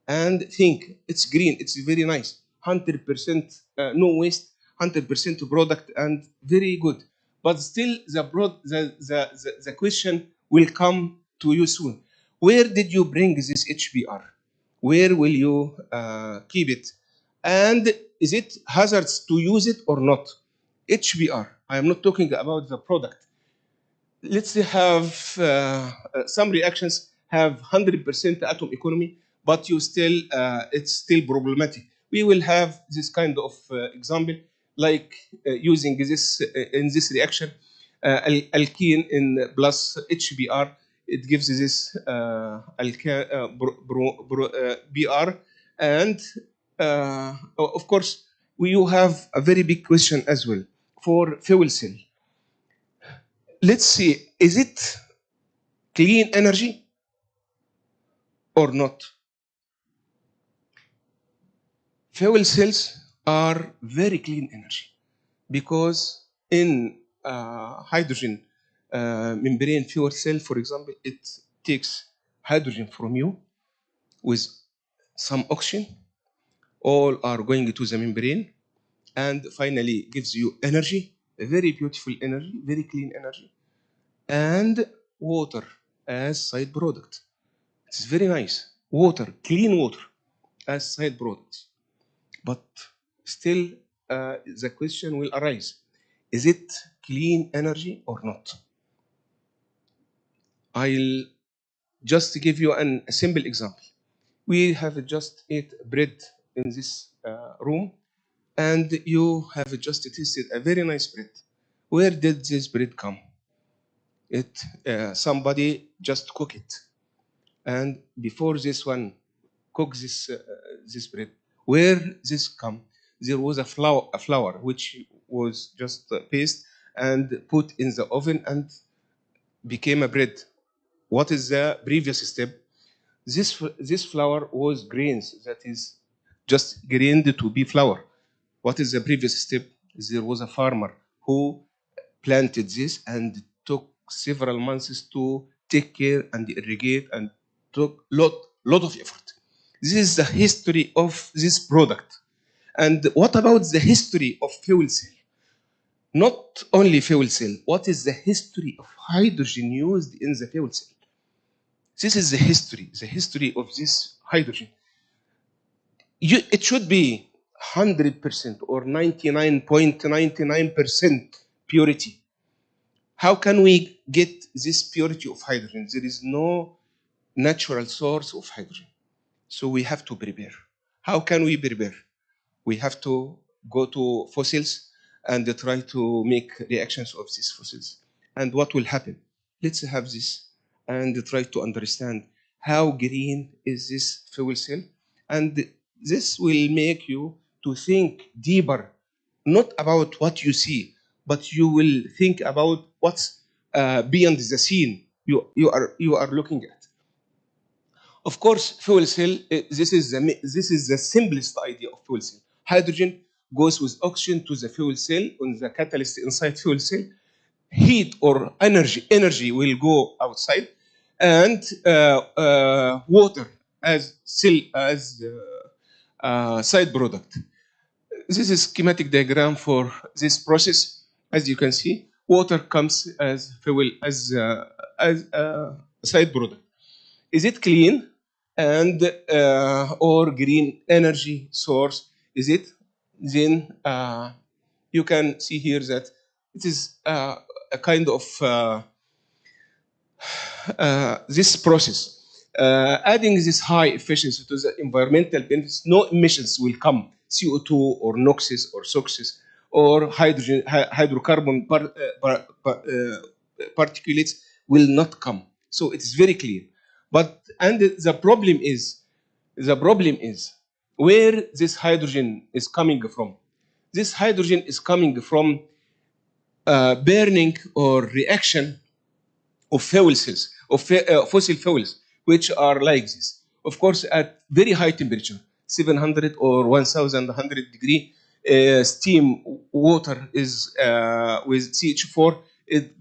and think it's green. It's very nice. 100% no waste, 100% product, and very good. But still, the question will come to you soon. Where did you bring this HBr? Where will you keep it? And is it hazardous to use it or not? HBr. I am not talking about the product. Let's say have some reactions have 100% atom economy, but you still it's still problematic. We will have this kind of example, like using this in this reaction, alkene in plus HBr, it gives this Br, and of course we have a very big question as well for fuel cell. Let's see, is it clean energy or not? Fuel cells are very clean energy because in hydrogen membrane fuel cell, for example, it takes hydrogen from you with some oxygen, all are going to the membrane, and finally gives you energy, a very beautiful energy, very clean energy, and water as side product. It's very nice. Water, clean water as side products. But still, the question will arise, is it clean energy or not? I'll just give you a simple example. We have just ate bread in this room, and you have just tasted a very nice bread. Where did this bread come? Somebody just cook it, and before this one cook this bread, where this come? There was a flour which was just paste and put in the oven and became a bread. What is the previous step? This flour was grains, that is just grained to be flour. What is the previous step? There was a farmer who planted this and took several months to take care and irrigate, and took lot of effort. This is the history of this product. And what about the history of fuel cell? Not only fuel cell, what is the history of hydrogen used in the fuel cell? This is the history of this hydrogen. It should be 100% or 99.99% purity. How can we get this purity of hydrogen? There is no natural source of hydrogen. So we have to prepare. How can we prepare? We have to go to fossils and try to make reactions of these fossils. And what will happen? Let's have this and try to understand how green is this fuel cell. And this will make you to think deeper, not about what you see, but you will think about what's beyond the scene you are looking at. Of course, fuel cell, this is the simplest idea of fuel cell. Hydrogen goes with oxygen to the fuel cell on the catalyst inside fuel cell. Heat or energy will go outside, and water as side product. This is schematic diagram for this process. As you can see, water comes as fuel as a side product. Is it clean and or green energy source? Is it? Then you can see here that it is a kind of this process. Adding this high efficiency to the environmental benefits, no emissions will come, CO2 or NOxes or SOxes or hydrocarbon particulates will not come. So it is very clear. But and the problem is where this hydrogen is coming from. This hydrogen is coming from burning or reaction of fuel cells, of fossil fuels, which are like this. Of course, at very high temperature, 700 or 1100 degree, steam water is with CH4. It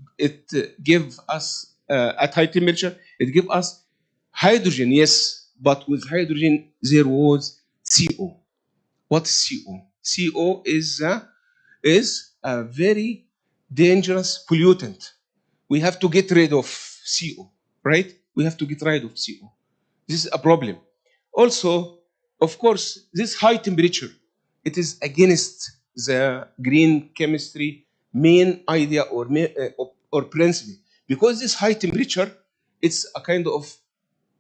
give us at high temperature. It give us hydrogen, yes, but with hydrogen there was CO. What is CO? CO is a very dangerous pollutant. We have to get rid of CO, right? We have to get rid of CO. This is a problem. Also, of course, this high temperature, it is against the green chemistry main idea or principle. Because this high temperature, it's a kind of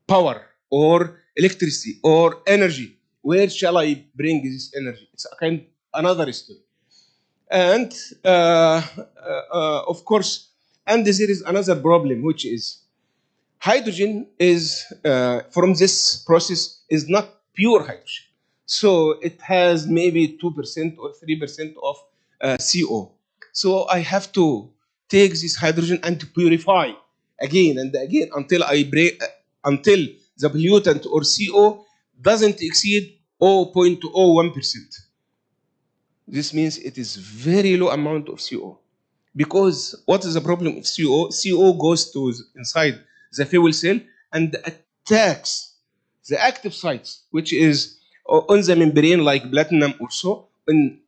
power or electricity or energy. Where shall I bring this energy? It's a kind another story. And of course, and there is another problem, which is hydrogen is from this process is not pure hydrogen. So it has maybe 2% or 3% of CO. So I have to take this hydrogen and purify again and again until I break until the pollutant or CO doesn't exceed 0.01%. This means it is very low amount of CO. Because what is the problem of CO? CO goes to inside the fuel cell and attacks the active sites, which is on the membrane, like platinum or so, on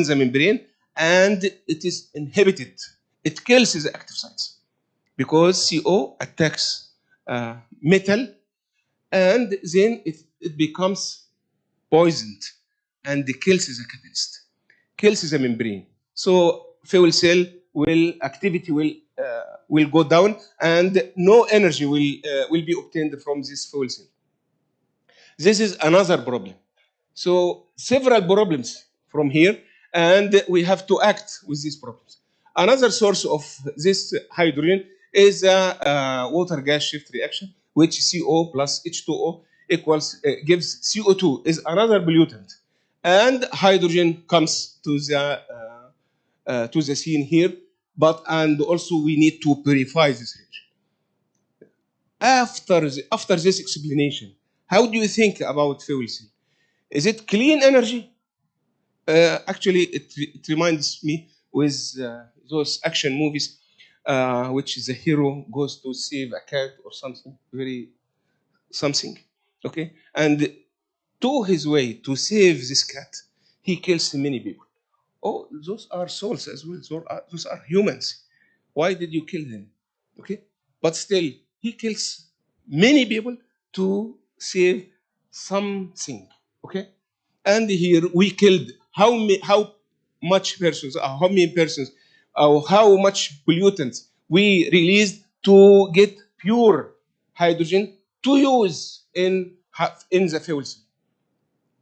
the membrane, and it is inhibited. It kills the active sites because CO attacks metal, and then it becomes poisoned and kills the catalyst, kills the membrane. So fuel cell will go down, and no energy will be obtained from this fuel cell. This is another problem. So several problems from here, and we have to act with these problems. Another source of this hydrogen is a water gas shift reaction, which CO plus H2O equals gives CO2 is another pollutant, and hydrogen comes to the scene here. But and also we need to purify this reaction. After this explanation, how do you think about fuel cell? Is it clean energy? Actually, it reminds me with those action movies, which the hero goes to save a cat or something, very something, okay? And to his way to save this cat, he kills many people. Oh, those are souls as well. Those are humans. Why did you kill them? Okay, but still, he kills many people to save something. Okay, and here we killed how much persons, how many persons, how much pollutants we released to get pure hydrogen to use in the fuel cell.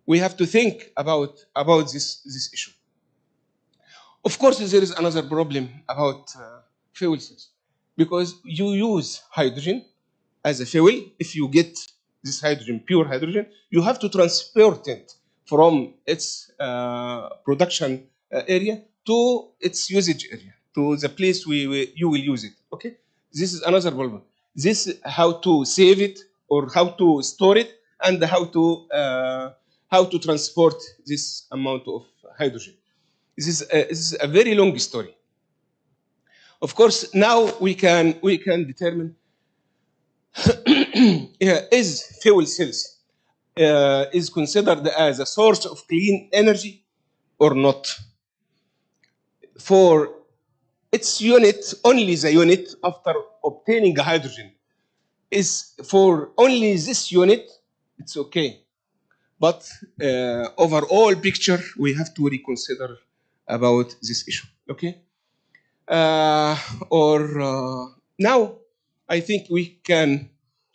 We have to think about this issue. Of course, there is another problem about fuel cells because you use hydrogen as a fuel. If you get this hydrogen, pure hydrogen, you have to transport it from its production area to its usage area, to the place you will use it. Okay, this is another problem. This how to save it or how to store it and how to transport this amount of hydrogen. This is a very long story. Of course, now we can determine is fuel cells is considered as a source of clean energy or not. For its unit, only the unit after obtaining hydrogen is for only this unit, it's okay. But overall picture, we have to reconsider about this issue. Okay. Or now I think we can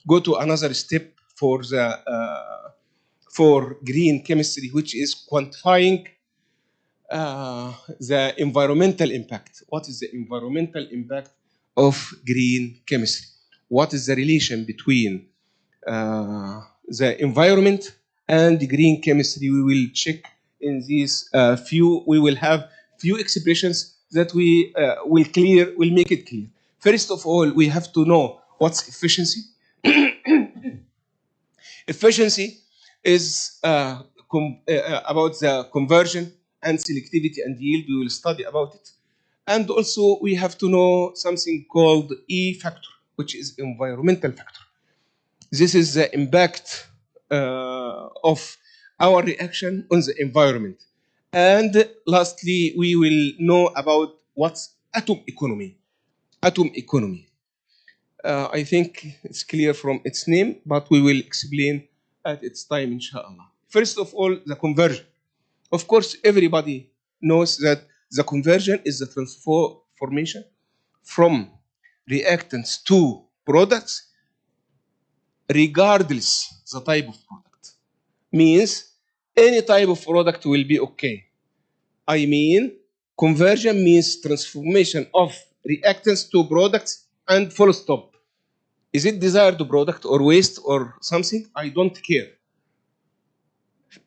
go to another step for the for green chemistry, which is quantifying the environmental impact. What is the environmental impact of green chemistry? What is the relation between the environment and the green chemistry? We will check in these we will have few expressions that we will make it clear. First of all, we have to know what's efficiency. Efficiency is about the conversion and selectivity and yield. We will study about it. And also we have to know something called E factor, which is environmental factor. This is the impact of our reaction on the environment. And lastly, we will know about what's atom economy. Atom economy. I think it's clear from its name, but we will explain at its time, inshallah. First of all, the conversion. Of course, everybody knows that the conversion is the transformation from reactants to products, regardless the type of product. Means any type of product will be okay. I mean, conversion means transformation of reactants to products and full stop. Is it desired product or waste or something? I don't care.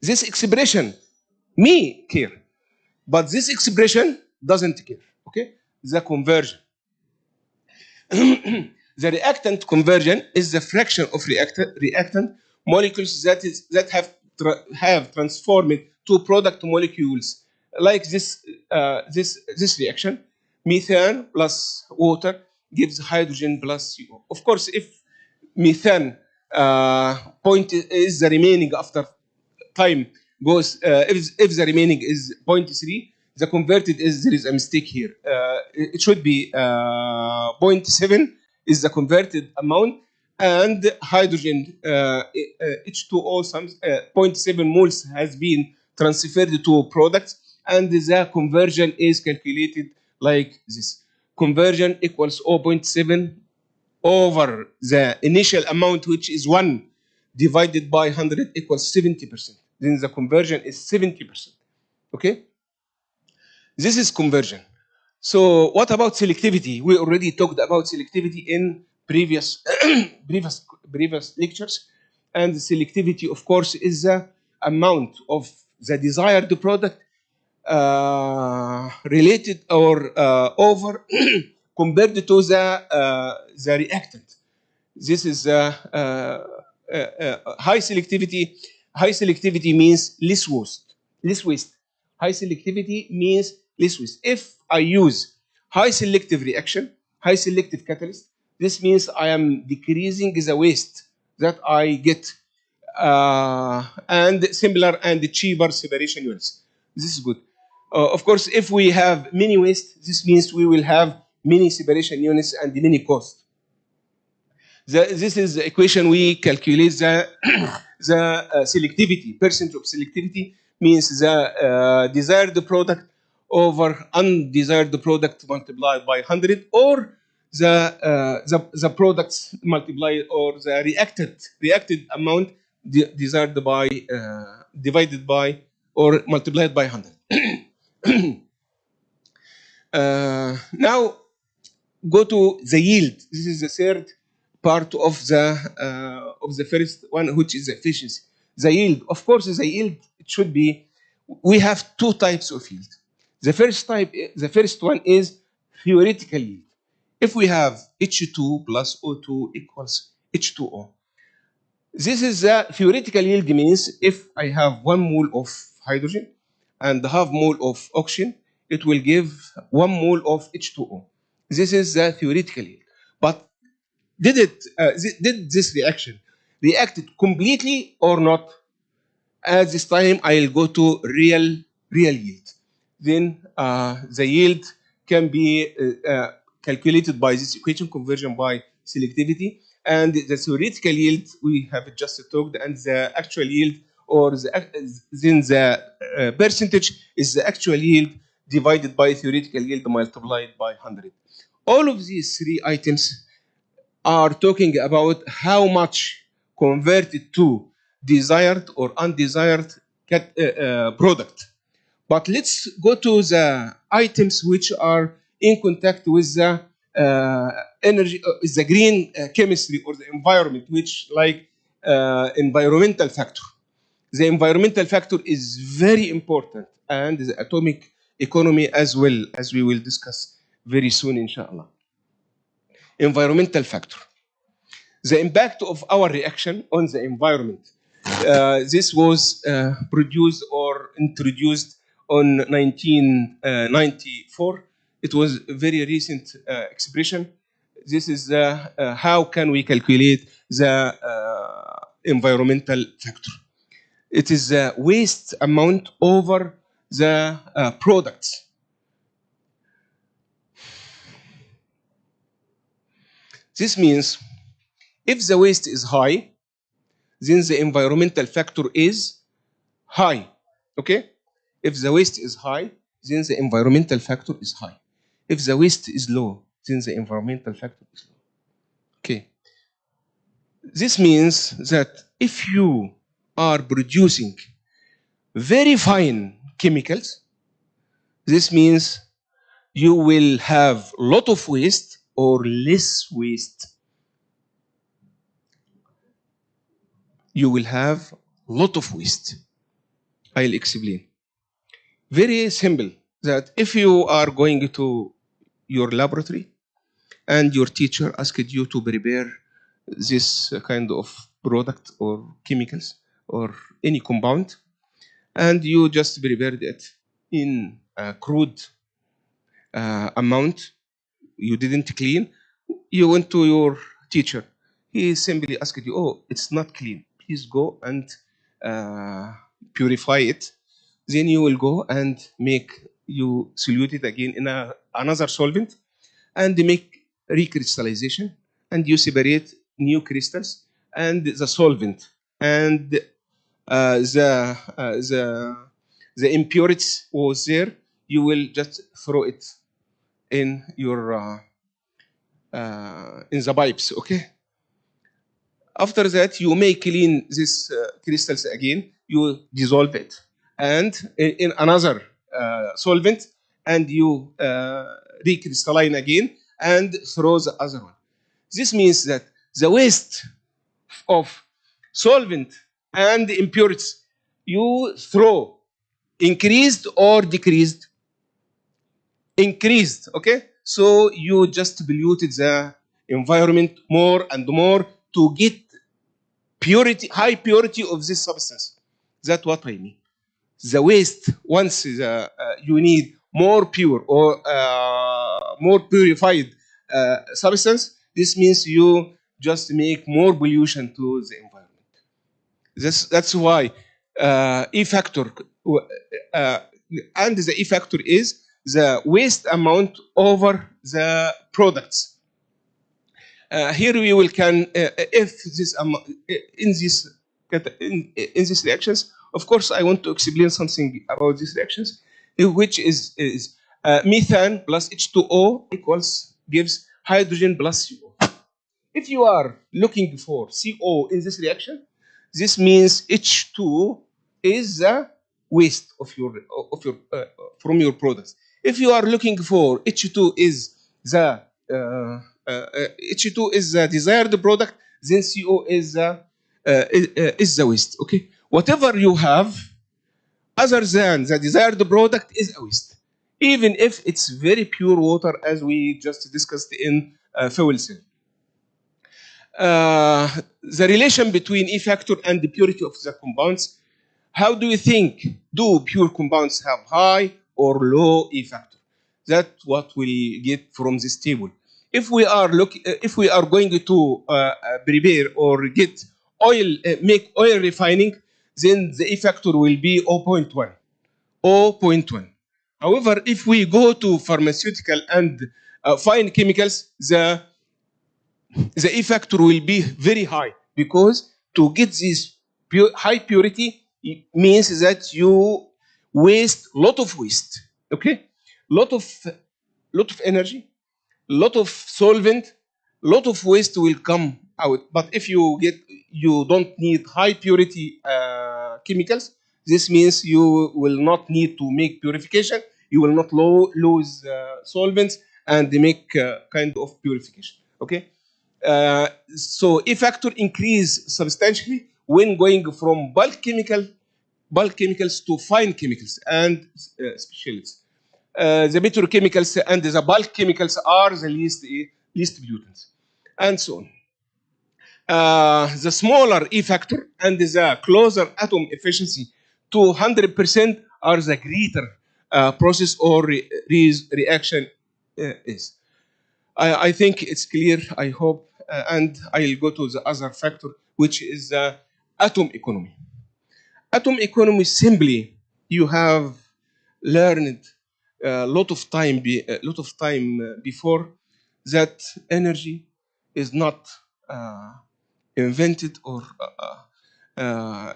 This expression, me care. But this expression doesn't care. Okay? The conversion. The reactant conversion is the fraction of reactant molecules that have transformed to product molecules. Like this reaction, methane plus water gives hydrogen plus CO. Of course, if methane point is the remaining after time goes, if the remaining is 0.3, the converted is, there is a mistake here. It should be 0.7 is the converted amount, and hydrogen H2O, 0.7 moles has been transferred to products, and the conversion is calculated like this. Conversion equals 0.7 over the initial amount, which is 1 divided by 100 equals 70%. Then the conversion is 70%. Okay? This is conversion. So what about selectivity? We already talked about selectivity in previous previous lectures. And the selectivity, of course, is the amount of the desired product related or over compared to the reactant. This is high selectivity. High selectivity means less waste. Less waste. High selectivity means less waste. If I use high selective reaction, high selective catalyst, this means I am decreasing the waste that I get and similar and cheaper separation units. This is good. Of course, if we have many waste, this means we will have many separation units and many costs. This is the equation we calculate the, the selectivity. Percent of selectivity means the desired product over undesired product multiplied by 100, or the products multiplied, or the reacted amount desired by divided by or multiplied by 100. Now go to the yield. This is the third part of the first one, which is efficiency. The yield, of course, the yield, it should be. We have two types of yield. The first one is theoretical yield. If we have H2 plus O2 equals H2O, this is the theoretical yield. Means if I have 1 mole of hydrogen and half mole of oxygen, it will give 1 mole of H2O. This is the theoretical yield. But did this reaction reacted completely or not? At this time, I'll go to real yield. Then the yield can be calculated by this equation, conversion by selectivity, and the theoretical yield we have just talked, and the actual yield, or then the percentage is the actual yield divided by theoretical yield multiplied by 100. All of these three items are talking about how much converted to desired or undesired product. But let's go to the items which are in contact with the energy, the green chemistry or the environment, which like environmental factor. The environmental factor is very important, and the atomic economy as well, as we will discuss very soon, inshallah. Environmental factor. The impact of our reaction on the environment. This was produced or introduced on 1994. It was a very recent expression. This is how can we calculate the environmental factor. It is the waste amount over the products. This means if the waste is high, then the environmental factor is high. Okay? If the waste is high, then the environmental factor is high. If the waste is low, then the environmental factor is low. Okay. This means that if you are producing very fine chemicals, this means you will have a lot of waste or less waste. You will have a lot of waste. I'll explain. Very simple, that if you are going to your laboratory and your teacher asked you to prepare this kind of product or chemicals or any compound, and you just prepared it in a crude amount, you didn't clean, you went to your teacher. He simply asked you, oh, it's not clean. Please go and purify it. Then you will go and you solute it again in another solvent and make recrystallization, and you separate new crystals and the solvent and the impurities was there. You will just throw it in your in the pipes. Okay. After that, you may clean these crystals again. You dissolve it and in another solvent, and you recrystalline again and throw the other one. This means that the waste of solvent and impurities you throw increased or decreased? Increased. Okay. So you just polluted the environment more and more to get purity, high purity of this substance. That's what I mean. The waste, once you need more pure or more purified substance, this means you just make more pollution to the environment. That's why E factor and the E factor is the waste amount over the products. Here we will can if this in this in these reactions. Of course, I want to explain something about these reactions, which is methane plus H2O equals gives hydrogen plus CO. If you are looking for CO in this reaction, this means H2 is the waste of your from your products. If you are looking for H2 is the H2 is the desired product, then CO is the waste. Okay, whatever you have other than the desired product is a waste, even if it's very pure water, as we just discussed in fuel cell. The relation between E factor and the purity of the compounds. How do you think? Do pure compounds have high or low E factor? That's what we get from this table. If we are if we are going to prepare or get oil, make oil refining, then the E factor will be 0.1. 0.1. However, if we go to pharmaceutical and fine chemicals, the E factor will be very high, because to get this high purity, it means that you waste lot of waste. Okay, lot of energy, lot of solvent, lot of waste will come out. But if you don't need high purity chemicals, this means you will not need to make purification. You will not lose solvents and make kind of purification. Okay. So E factor increase substantially when going from bulk chemicals to fine chemicals and specialties. The petrochemicals and the bulk chemicals are the least pollutants, and so on. The smaller E factor and the closer atom efficiency to 100% are the greater process or reaction is. I think it's clear, I hope, and I'll go to the other factor, which is the atom economy. Atom economy, simply, you have learned a lot of time, before, that energy is not invented or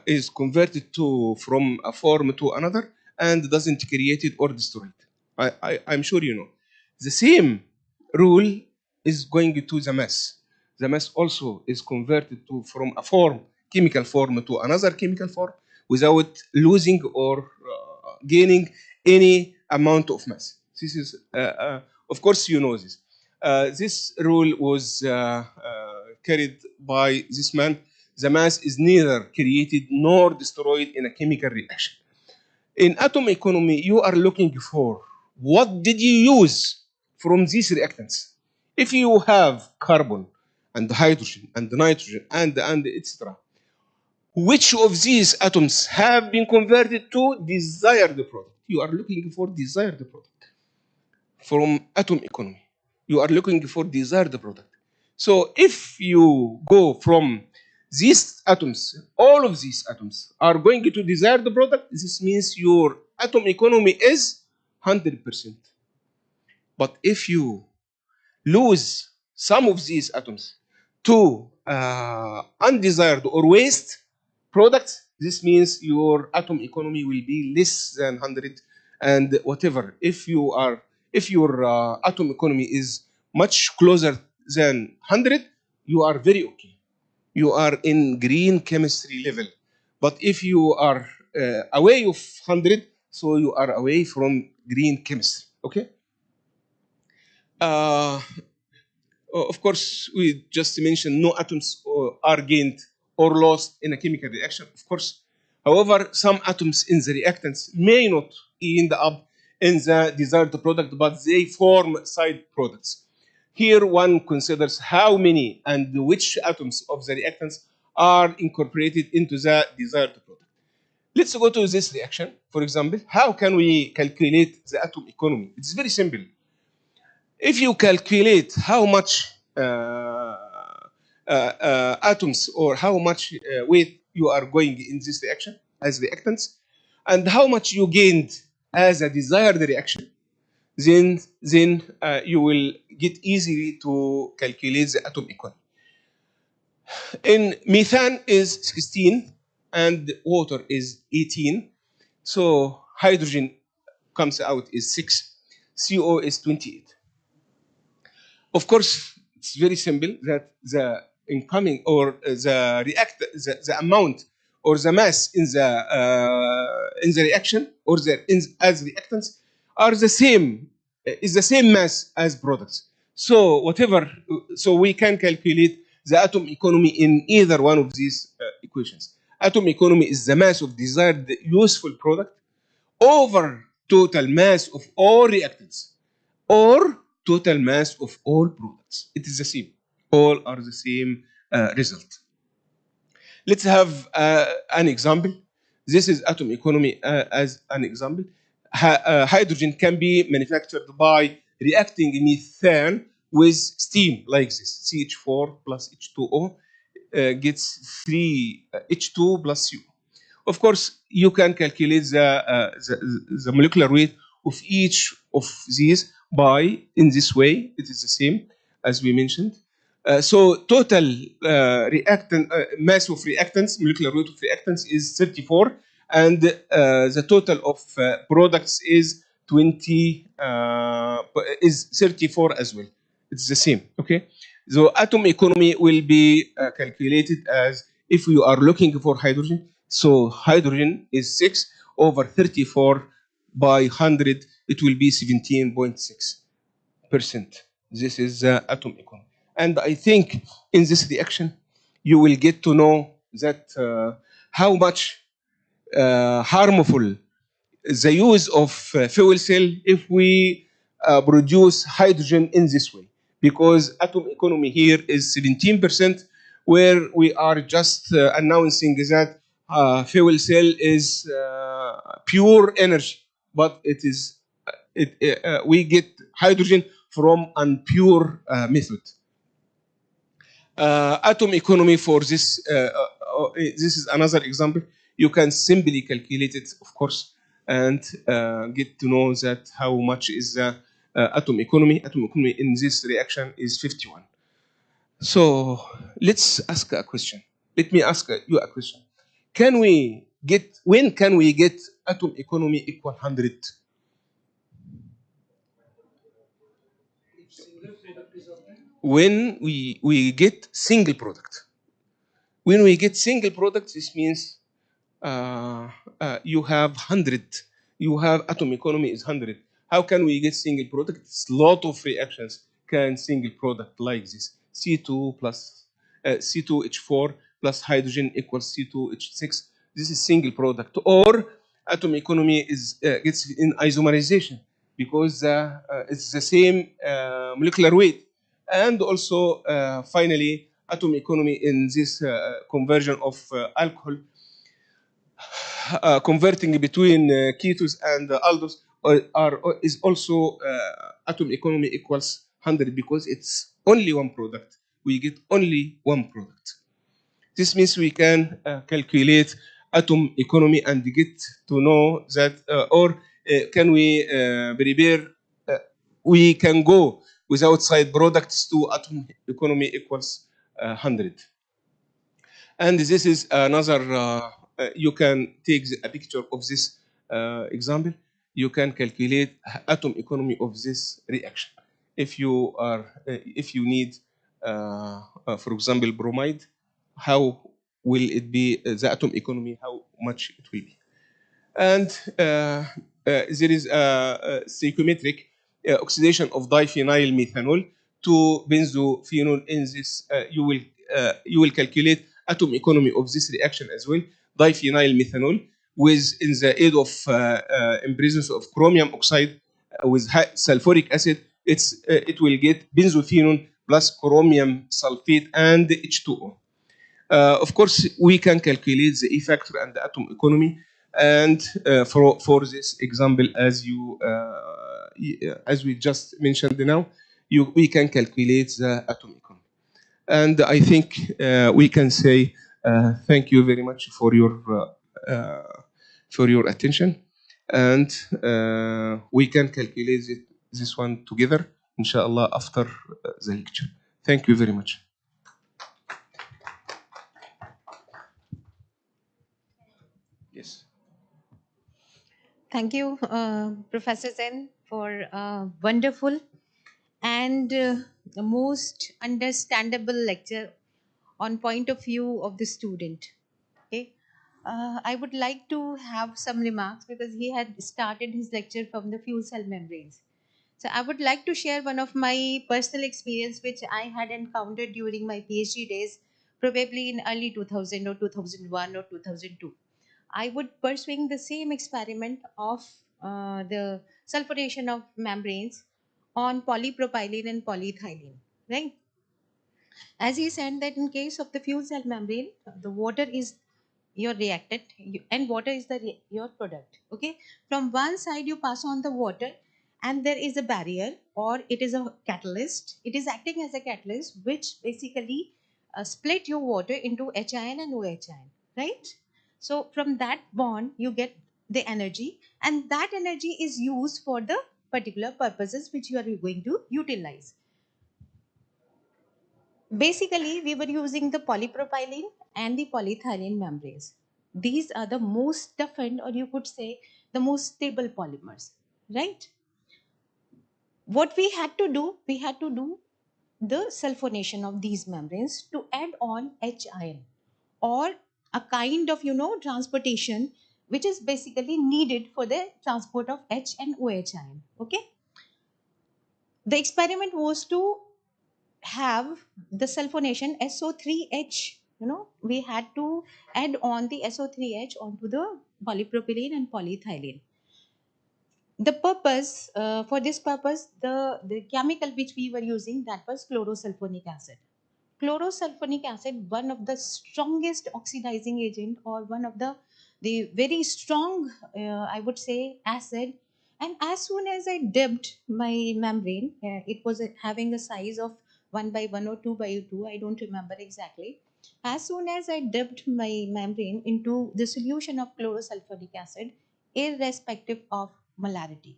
is converted to from a form to another and doesn't create it or destroy it. I'm sure you know. The same rule is going to the mass. The mass also is converted to from a form, chemical form, to another chemical form without losing or gaining any amount of mass. This is, of course, you know this. This rule was carried by this man. The mass is neither created nor destroyed in a chemical reaction. In atom economy, you are looking for what did you use from these reactants. If you have carbon and hydrogen and nitrogen and etc., which of these atoms have been converted to desired product? You are looking for desired product from atom economy. You are looking for desired product. So if you go from these atoms, all of these atoms are going to desired product, this means your atom economy is 100%. But if you lose some of these atoms to undesired or waste products, this means your atom economy will be less than 100 and whatever. If your atom economy is much closer than 100, you are very okay. You are in green chemistry level. But if you are away of 100, so you are away from green chemistry. Okay. Of course, we just mentioned no atoms are gained or lost in a chemical reaction, of course. However, some atoms in the reactants may not end up in the desired product, but they form side products. Here, one considers how many and which atoms of the reactants are incorporated into the desired product. Let's go to this reaction. For example, how can we calculate the atom economy? It's very simple. If you calculate how much atoms or how much weight you are going in this reaction as reactants, and how much you gained as a desired reaction, then you will get easily to calculate the atom equality. In methane is 16 and water is 18. So hydrogen comes out is 6, CO is 28. Of course, it's very simple that the incoming or the amount or the mass in the reaction or as reactants are the same, is the same mass as products. So so we can calculate the atom economy in either one of these equations. Atom economy is the mass of desired useful product over total mass of all reactants or total mass of all products. It is the same. All are the same result. Let's have an example. This is atom economy as an example. Hydrogen can be manufactured by reacting methane with steam like this. CH4 plus H2O gets 3 H2 plus CO. Of course, you can calculate the molecular weight of each of these by in this way. It is the same as we mentioned. So total mass of reactants, molecular weight of reactants is 34, and the total of products is 20 is 34 as well. It's the same. Okay. So atom economy will be calculated as if you are looking for hydrogen. So hydrogen is 6 over 34 by 100. It will be 17.6%. This is the atom economy. And I think in this reaction, you will get to know that how much harmful the use of fuel cell if we produce hydrogen in this way, because atom economy here is 17%, where we are just announcing that fuel cell is pure energy, but we get hydrogen from impure method. Atom economy for this, this is another example. You can simply calculate it, of course, and get to know that how much is the atom economy. Atom economy in this reaction is 51. So let's ask a question. Let me ask you a question. When can we get atom economy equal 100? When we get single product. When we get single product, this means you have 100. You have atom economy is 100. How can we get single product? It's a lot of reactions can single product like this. C2 plus C2H4 plus hydrogen equals C2H6. This is single product. Or atom economy is gets in isomerization because it's the same molecular weight. And also, finally, atom economy in this conversion of alcohol, converting between ketones and aldose is also atom economy equals 100 because it's only one product. We get only one product. This means we can calculate atom economy and get to know that, or can we prepare, we can go without side products to atom economy equals 100. And this is another, you can take a picture of this example. You can calculate atom economy of this reaction. If you need, for example, bromide, how will it be, the atom economy, how much it will be. And there is a stoichiometric oxidation of diphenyl methanol to benzophenol. In this, you will calculate atom economy of this reaction as well. Diphenyl methanol with in the aid of presence of chromium oxide with sulfuric acid, it will get benzophenol plus chromium sulfate and H2O. Of course, we can calculate the E factor and the atom economy. And for this example, as we just mentioned now, we can calculate the atom economy. And I think we can say thank you very much for your attention. and we can calculate this one together, inshallah, after the lecture. Thank you very much. Yes. Thank you, Professor Zen, for a wonderful and the most understandable lecture on point of view of the student. Okay. I would like to have some remarks because he had started his lecture from the fuel cell membranes. So I would like to share one of my personal experience which I had encountered during my PhD days, probably in early 2000 or 2001 or 2002. I would pursuing the same experiment of the sulfuration of membranes on polypropylene and polyethylene, right? As he said that in case of the fuel cell membrane, the water is your reactant and water is the your product. Okay, from one side you pass on the water, and there is a barrier or it is a catalyst. It is acting as a catalyst which basically split your water into HIN and OHIN, right? So from that bond you get the energy, and that energy is used for the particular purposes which you are going to utilize. Basically, we were using the polypropylene and the polyethylene membranes. These are the most toughened, or you could say, the most stable polymers, right? What we had to do the sulfonation of these membranes to add on HIN, or a kind of, transportation which is basically needed for the transport of H and OHIN. Okay. The experiment was to have the sulfonation SO3H. We had to add on the SO3H onto the polypropylene and polyethylene. The purpose, for this purpose, the chemical which we were using, that was chlorosulfonic acid. Chlorosulfonic acid, one of the strongest oxidizing agent, or one of the very strong, I would say, acid. And as soon as I dipped my membrane, it was having a size of 1 by 1 or 2 by 2, I don't remember exactly. As soon as I dipped my membrane into the solution of chlorosulfonic acid, irrespective of molarity,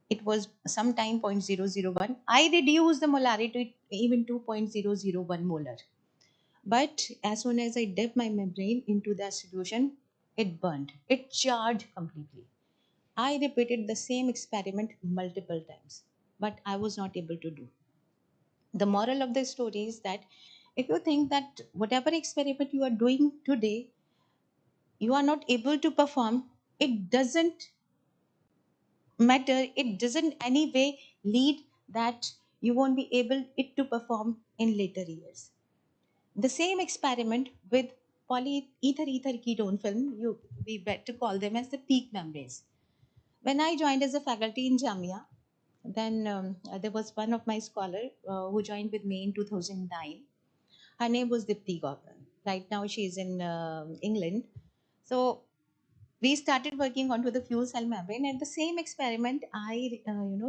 it was sometime 0.001. I reduced the molarity even to 0.001 molar. But as soon as I dipped my membrane into that solution, it burned. It charred completely. I repeated the same experiment multiple times, but I was not able to do. The moral of the story is that if you think that whatever experiment you are doing today, you are not able to perform, it doesn't matter, it doesn't any way lead that you won't be able it to perform in later years. The same experiment with polyether ether ketone film, we better call them as the peak membranes. When I joined as a faculty in Jamia, then there was one of my scholar who joined with me in 2009. Her name was Dipti Gautam. Right now she is in England. So we started working onto the fuel cell membrane, and the same experiment I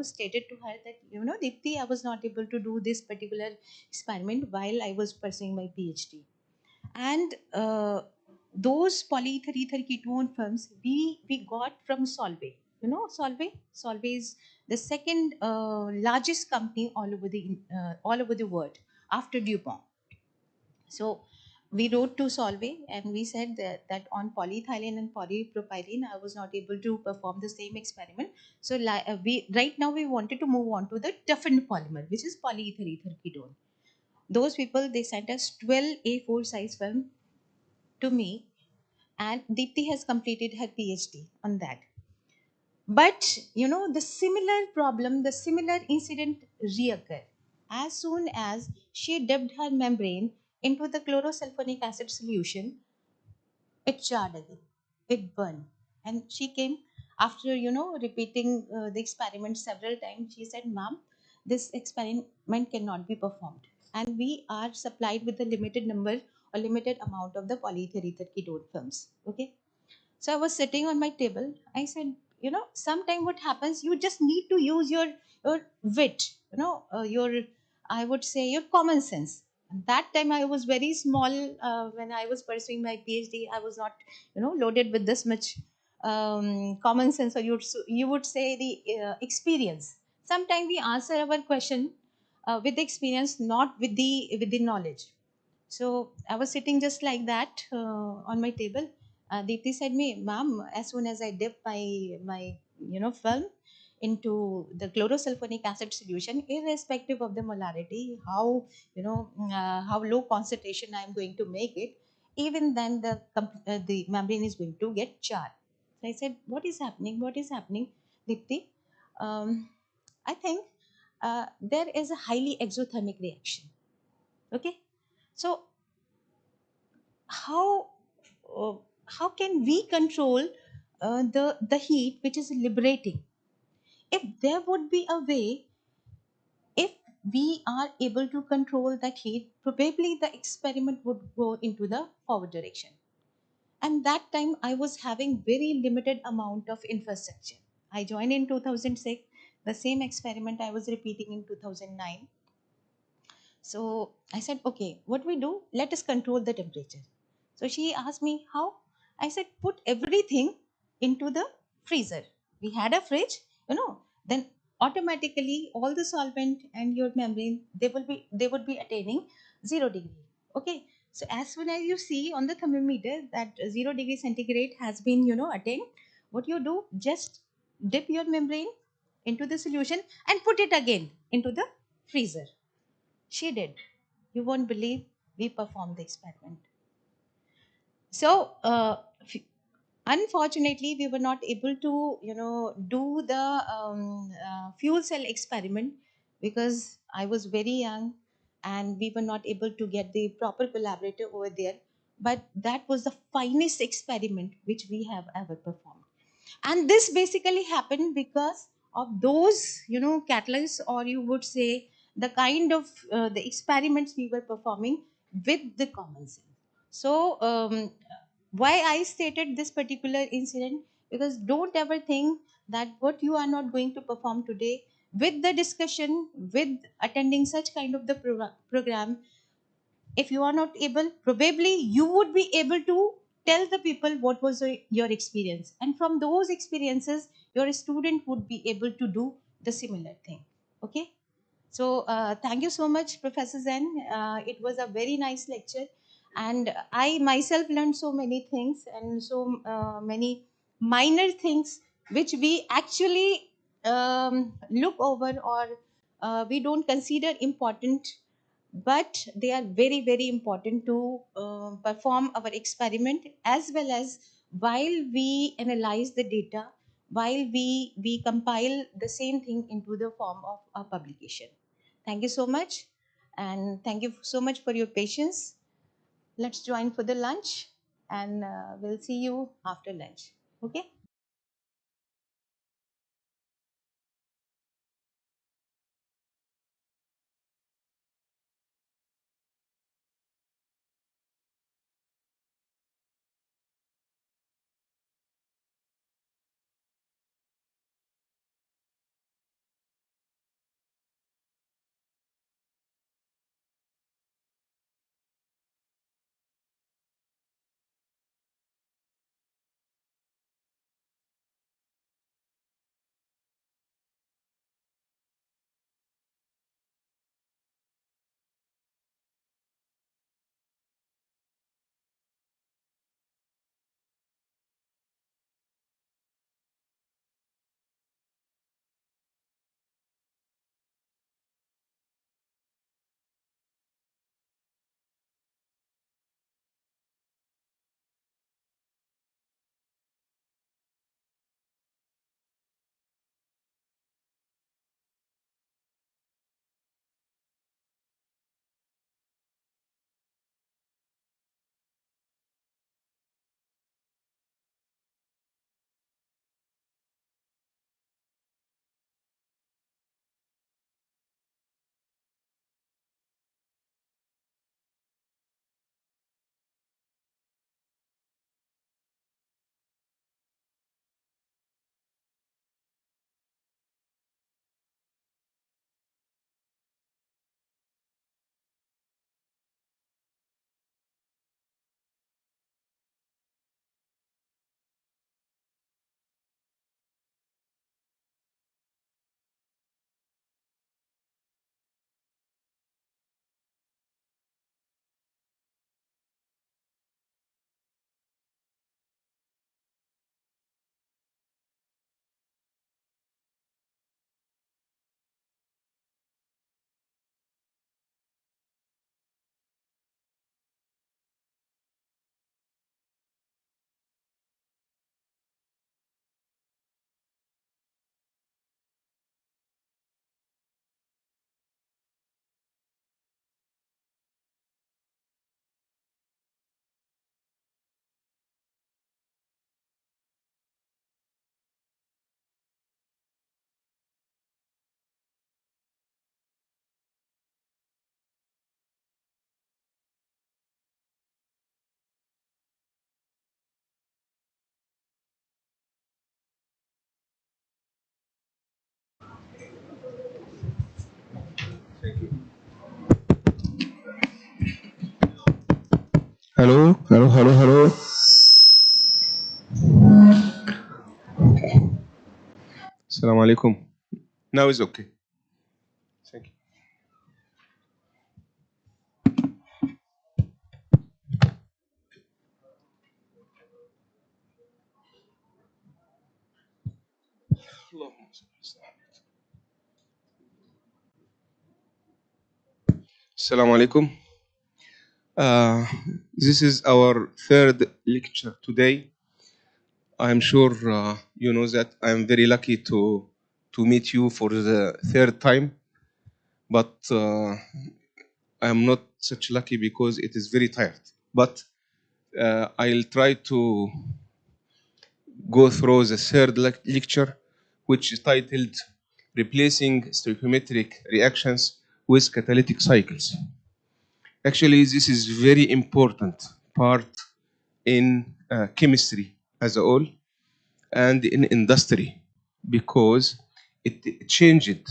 stated to her that, Dipti, I was not able to do this particular experiment while I was pursuing my PhD. And those polyether ether ketone films we got from Solvay. Solvay is the second largest company all over the world after DuPont. So we wrote to Solvay and we said that on polyethylene and polypropylene, I was not able to perform the same experiment. So we right now we wanted to move on to the toughened polymer, which is polyether ether ketone. Those people, they sent us 12 A4 size film to me, and Deepthi has completed her PhD on that. But the similar problem, the similar incident reoccurred. As soon as she dipped her membrane into the chlorosulfonic acid solution, it charred again, it burned. And she came after, repeating the experiment several times. She said, Ma'am, this experiment cannot be performed. And we are supplied with a limited number or limited amount of the polyether ether ketone films. Okay. So I was sitting on my table. I said, sometime what happens, you just need to use your wit, your, I would say, your common sense. And that time I was very small when I was pursuing my PhD. I was not, loaded with this much common sense, or you would say the experience. Sometimes we answer our question with the experience, not with the knowledge. So I was sitting just like that on my table. Deepthi said me, "Ma'am, as soon as I dip my film into the chlorosulfonic acid solution, irrespective of the molarity, how low concentration I am going to make it, even then the membrane is going to get charred." So I said, "What is happening? What is happening, Deepthi?" Um, I think there is a highly exothermic reaction. Okay, so how uh, how can we control the heat which is liberating? If there would be a way, if we are able to control that heat, probably the experiment would go into the forward direction. And that time I was having very limited amount of infrastructure. I joined in 2006. The same experiment I was repeating in 2009. So I said, okay, what we do? Let us control the temperature. So she asked me how. I said, put everything into the freezer. We had a fridge, then automatically all the solvent and your membrane, they would be attaining 0 degree. Okay. So as soon as you see on the thermometer that 0 degree centigrade has been, attained, what you do, just dip your membrane into the solution and put it again into the freezer. She did. You won't believe, we performed the experiment. So, unfortunately, we were not able to, do the fuel cell experiment because I was very young and we were not able to get the proper collaborator over there. But that was the finest experiment which we have ever performed. And this basically happened because of those catalysts, or you would say the kind of the experiments we were performing with the common sense. So why I stated this particular incident, because don't ever think that what you are not going to perform today, with the discussion, with attending such kind of the program, if you are not able, probably you would be able to tell the people what was your experience, and from those experiences your student would be able to do the similar thing. Okay. So thank you so much, Professor Zen. It was a very nice lecture, and I myself learned so many things, and so many minor things which we actually look over, or we don't consider important, but they are very very important to perform our experiment, as well as while we analyze the data, while we compile the same thing into the form of a publication. Thank you so much, and thank you so much for your patience. Let's join for the lunch, and we'll see you after lunch. Okay. Hello, hello, hello, hello. Assalamu alaikum. Now it's okay. Thank you. Assalamu alaikum. This is our third lecture today. I'm sure you know that I'm very lucky to meet you for the third time, but I'm not such lucky because it is very tired. But I'll try to go through the third lecture, which is titled Replacing Stoichiometric Reactions with Catalytic Cycles. Actually, this is very important part in chemistry as a whole and in industry because it changed.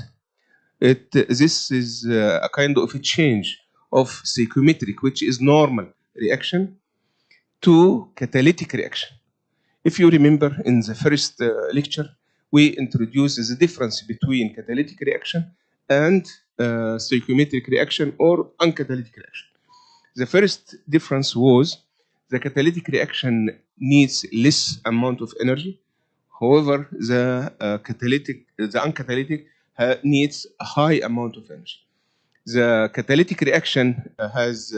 This is a kind of a change of stoichiometric, which is normal reaction, to catalytic reaction. If you remember in the first lecture, we introduced the difference between catalytic reaction and stoichiometric reaction or uncatalytic reaction. The first difference was the catalytic reaction needs less amount of energy. However, the uncatalytic needs a high amount of energy. The catalytic reaction has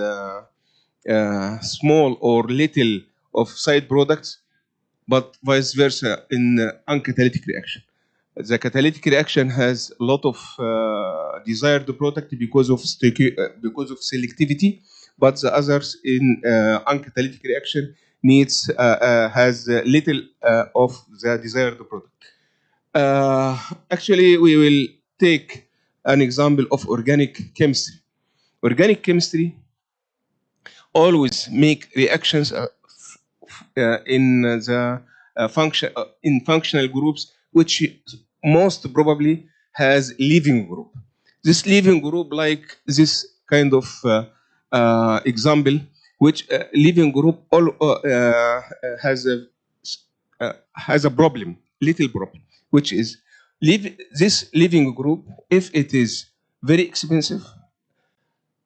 small or little of side products, but vice versa in uncatalytic reaction. The catalytic reaction has a lot of desired product because of selectivity, but the others in uncatalytic reaction needs has little of the desired product. Actually, we will take an example of organic chemistry. Organic chemistry always make reactions in the in functional groups, which most probably has leaving group. This leaving group, like this kind of example, which leaving group all has a problem, little problem, which is this leaving group. If it is very expensive,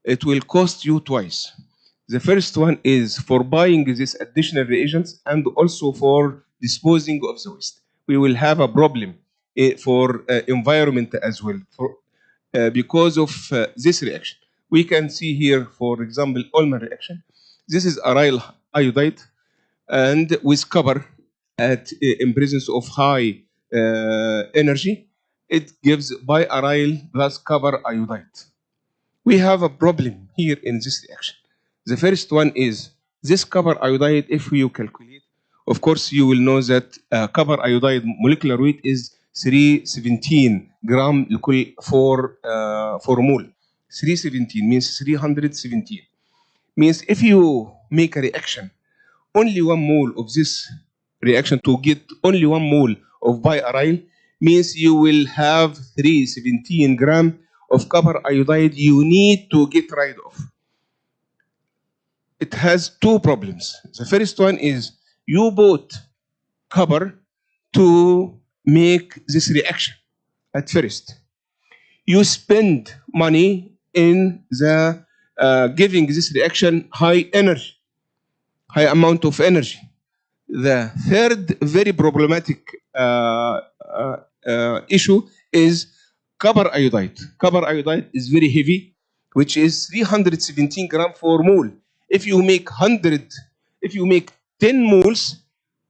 it will cost you twice. The first one is for buying these additional reagents and also for disposing of the waste. We will have a problem for environment as well because of this reaction. We can see here, for example, Ullmann reaction. This is aryl iodide and with copper in presence of high energy, it gives biaryl plus copper iodide. We have a problem here in this reaction. The first one is this copper iodide, if you calculate, of course, you will know that copper iodide molecular weight is 317 gram for mole. 317 means 317. Means if you make a reaction, only 1 mole of this reaction to get only 1 mole of biaryl means you will have 317 gram of copper iodide you need to get rid of. It has two problems. The first one is you bought copper to make this reaction at first. You spend money in the giving this reaction high energy, high amount of energy. The third very problematic issue is copper iodide. Copper iodide is very heavy, which is 317 gram per mole. If you make 100, if you make 10 moles,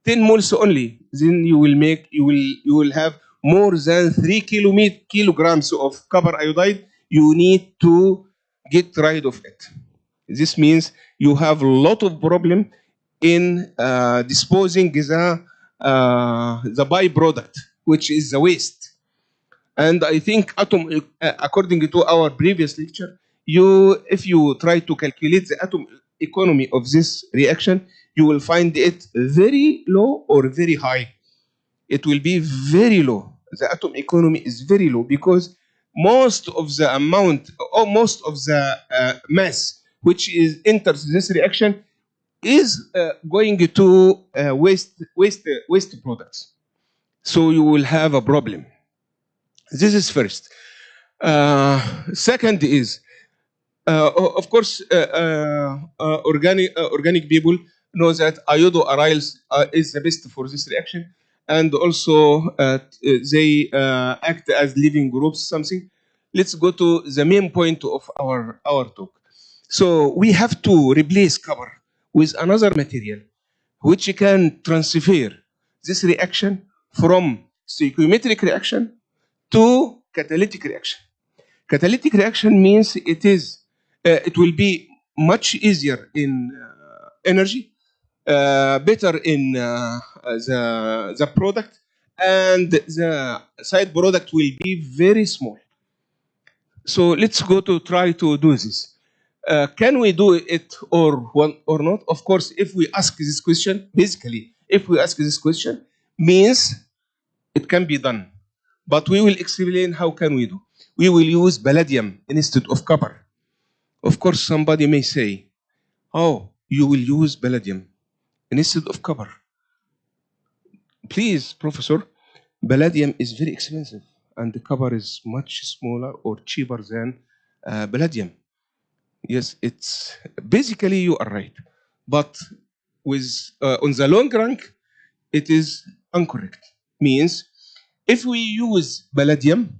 10 moles only, then you will have more than 3 kilograms of copper iodide. You need to get rid of it. This means you have a lot of problem in disposing the byproduct, which is the waste. And I think according to our previous lecture, if you try to calculate the atom economy of this reaction, you will find it very low or very high. It will be very low. The atom economy is very low because most of the amount or most of the mass which enters this reaction is going to waste products. So you will have a problem. This is first. Second is, of course, organic people know that iodoaryls is the best for this reaction, and also they act as living groups. Something. Let's go to the main point of our talk. So we have to replace copper with another material which can transfer this reaction from stoichiometric reaction to catalytic reaction. Catalytic reaction means it will be much easier in energy, better in the product, and the side product will be very small. So let's go to try to do this. Can we do it or not? Of course, if we ask this question, basically, if we ask this question, means it can be done. But we will explain how can we do. We will use palladium instead of copper. Of course, somebody may say, oh, you will use palladium instead of copper. Please, professor, palladium is very expensive and the copper is much smaller or cheaper than palladium. Yes, it's basically you are right. But with on the long run, it is incorrect. Means if we use palladium,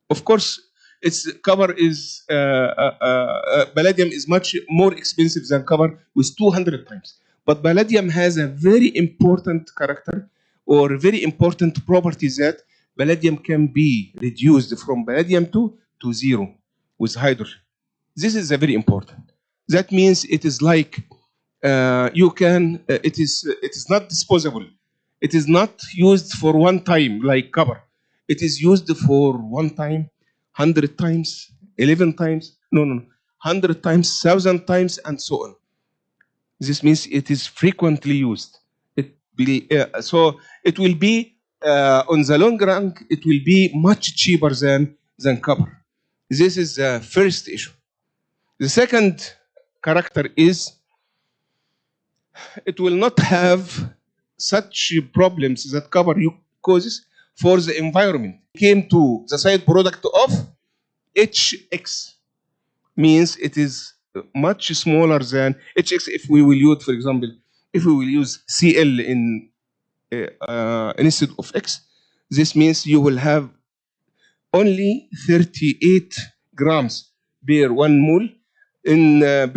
of course, its copper is palladium is much more expensive than copper with 200 times. But palladium has a very important character or very important property that palladium can be reduced from palladium 2 to 0 with hydrogen. This is very important. That means it is like you can. It is not disposable. It is not used for one time like copper. It is used for one time, 100 times, 11 times. No, 100 times, 1,000 times, and so on. This means it is frequently used. So it will be on the long run. It will be much cheaper than copper. This is the first issue. The second character is it will not have such problems that copper causes for the environment. Came to the side product of HX means it is much smaller than HX. If we will use, for example, if we will use Cl instead of X, this means you will have only 38 grams per 1 mole. In the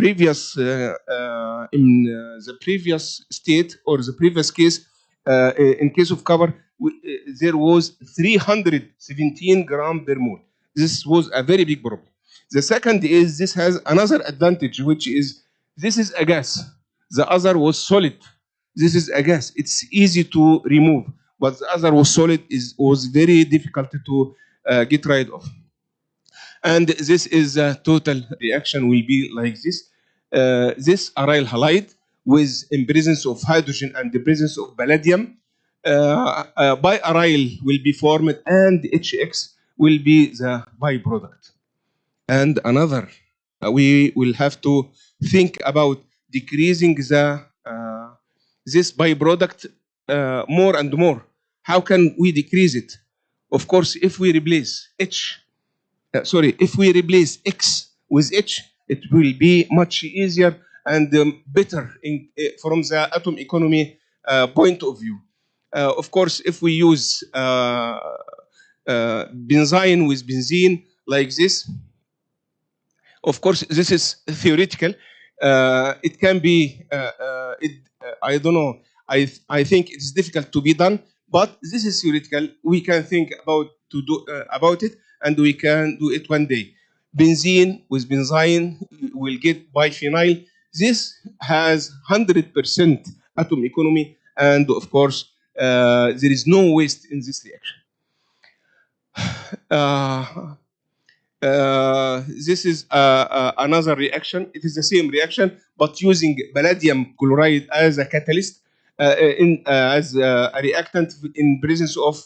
previous state or the previous case, in case of copper, there was 317 gram per mole. This was a very big problem. The second is this has another advantage, which is this is a gas. The other was solid. This is a gas. It's easy to remove, but the other was solid. Was very difficult to get rid of. And this is a total reaction will be like this. This aryl halide with in presence of hydrogen and the presence of palladium, biaryl will be formed and HX will be the byproduct. And another, we will have to think about decreasing the this byproduct more and more. How can we decrease it? Of course, if we replace if we replace X with H, it will be much easier and better from the atom economy point of view. Of course, if we use benzene with benzene like this, of course, this is theoretical. It can be, I don't know, I think it's difficult to be done, but this is theoretical. We can think about it, and we can do it one day. Benzene with benzene will get biphenyl. This has 100% atom economy, and of course, there is no waste in this reaction. This is another reaction. It is the same reaction, but using palladium chloride as a catalyst, as a reactant in presence of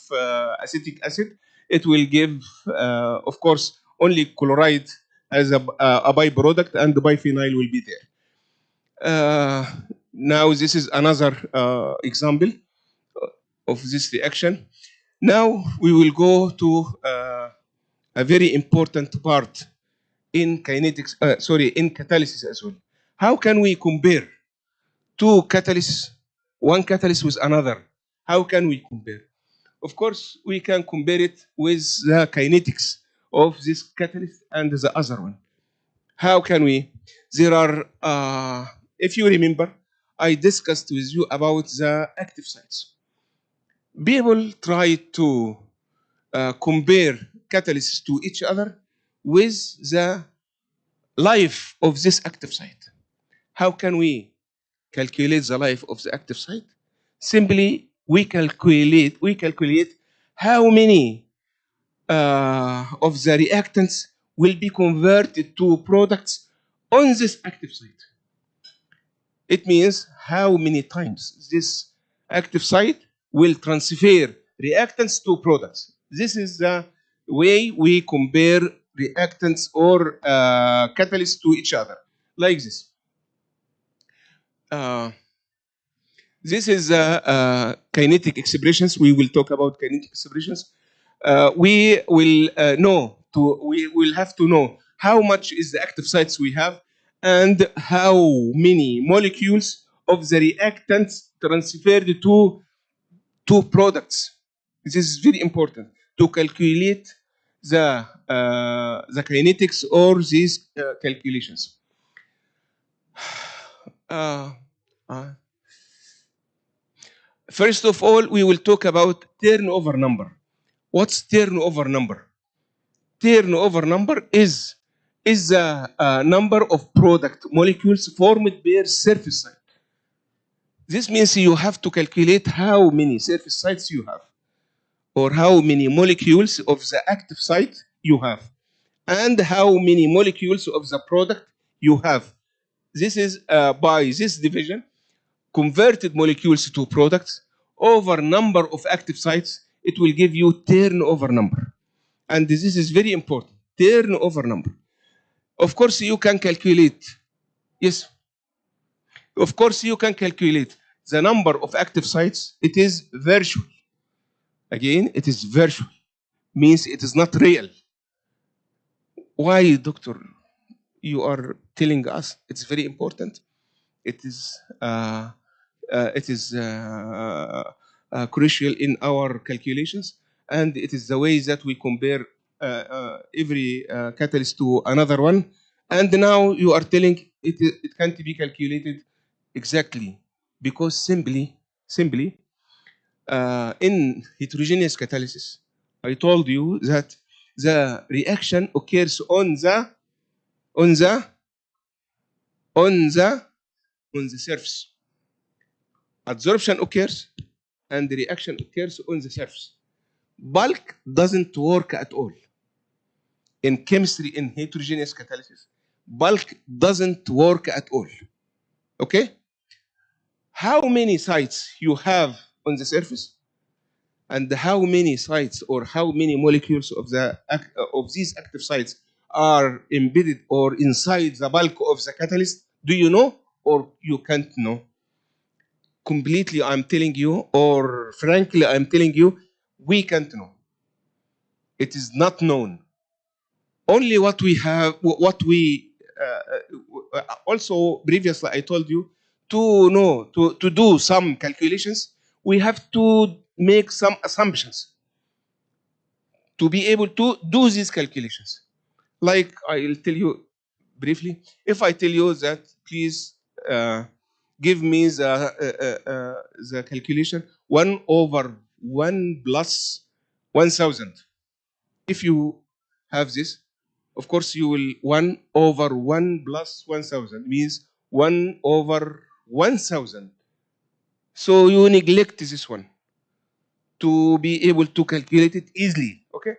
acetic acid. It will give, of course, only chloride as a byproduct, and the biphenyl will be there. Now this is another example of this reaction. Now we will go to a very important part in kinetics, in catalysis as well. How can we compare two catalysts, one catalyst with another? How can we compare? Of course, we can compare it with the kinetics of this catalyst and the other one. How can we? There are, if you remember, I discussed with you about the active sites. People try to compare catalysts to each other with the life of this active site. How can we calculate the life of the active site? Simply, we calculate how many of the reactants will be converted to products on this active site. It means how many times this active site will transfer reactants to products. This is the way we compare reactants or catalysts to each other, like this. This is kinetic expressions. We will talk about kinetic expressions. We will we will have to know how much is the active sites we have and how many molecules of the reactants transferred to two products. This is very important to calculate the kinetics or these calculations. First of all, we will talk about turnover number. What's turnover number? Turnover number is the number of product molecules formed per surface site. This means you have to calculate how many surface sites you have, or how many molecules of the active site you have, and how many molecules of the product you have. This is by this division, converted molecules to products over number of active sites, it will give you turnover number. And this is very important, turnover number. Of course, you can calculate, yes, of course, you can calculate the number of active sites. It is virtual. Again, it is virtual, means it is not real. Why, doctor, you are telling us it's very important? It is crucial in our calculations, and it is the way that we compare every catalyst to another one. And now you are telling it can't be calculated exactly, because simply in heterogeneous catalysis, I told you that the reaction occurs on the surface. Adsorption occurs and the reaction occurs on the surface. Bulk doesn't work at all. In chemistry, in heterogeneous catalysis, bulk doesn't work at all. Okay? How many sites you have on the surface, and how many sites or how many molecules of these active sites are embedded or inside the bulk of the catalyst, do you know or you can't know? Completely, I'm telling you, or frankly, I'm telling you, we can't know. It is not known. Only what we have, what we also previously I told you, to know, to do some calculations, we have to make some assumptions to be able to do these calculations. Like I'll tell you briefly, if I tell you that, please give me the calculation 1 over 1 plus 1000. If you have this, of course you will 1 over 1 plus 1000 means 1 over 1000. So you neglect this one to be able to calculate it easily. Okay?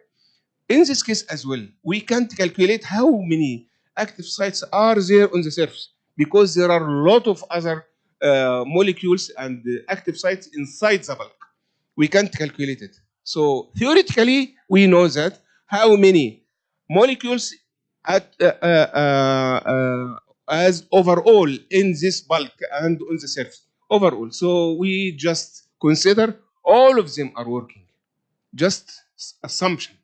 In this case as well, we can't calculate how many active sites are there on the surface, because there are a lot of other molecules and active sites inside the bulk. We can't calculate it. So theoretically, we know that how many molecules as overall in this bulk and on the surface overall. So we just consider all of them are working, just assumption.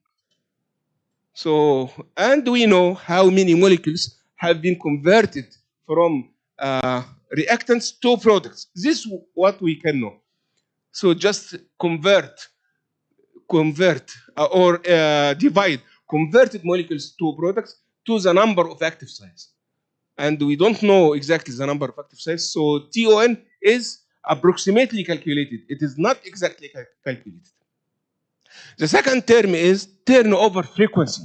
So, and we know how many molecules have been converted from reactants to products. This is what we can know. So just convert or divide converted molecules to products to the number of active sites. And we don't know exactly the number of active sites. So TON is approximately calculated. It is not exactly calculated. The second term is turnover frequency.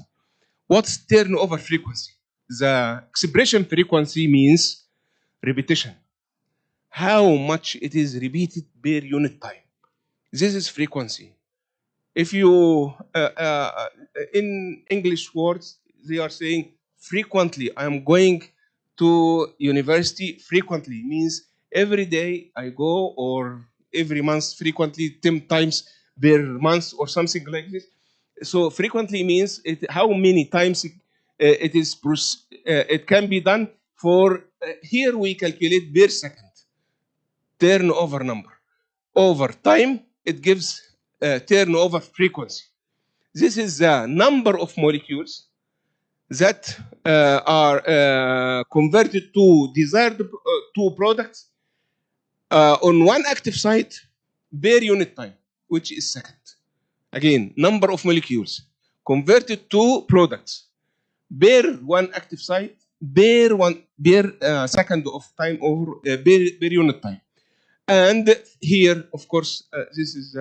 What's turnover frequency? The expression frequency means repetition. How much it is repeated per unit time. This is frequency. If you, in English words, they are saying frequently. I'm going to university frequently means every day I go, or every month frequently 10 times per month or something like this. So frequently means how many times it is it can be done for here we calculate per second turnover number. Over time it gives turnover frequency. This is the number of molecules that are converted to desired to products on one active site per unit time, which is second. Again, number of molecules converted to products per one active site per second of time over per unit time. And here, of course, this is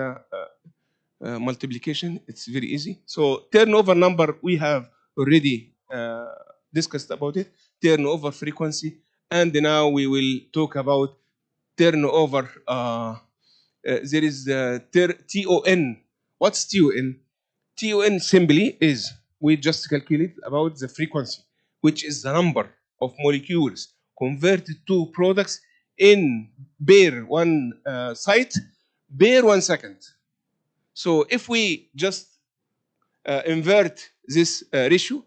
multiplication. It's very easy. So turnover number, we have already discussed about it. Turnover frequency, and now we will talk about turnover. There is TON. What's TON? TON simply is we just calculate about the frequency, which is the number of molecules converted to products in per one site per 1 second. So if we just invert this ratio,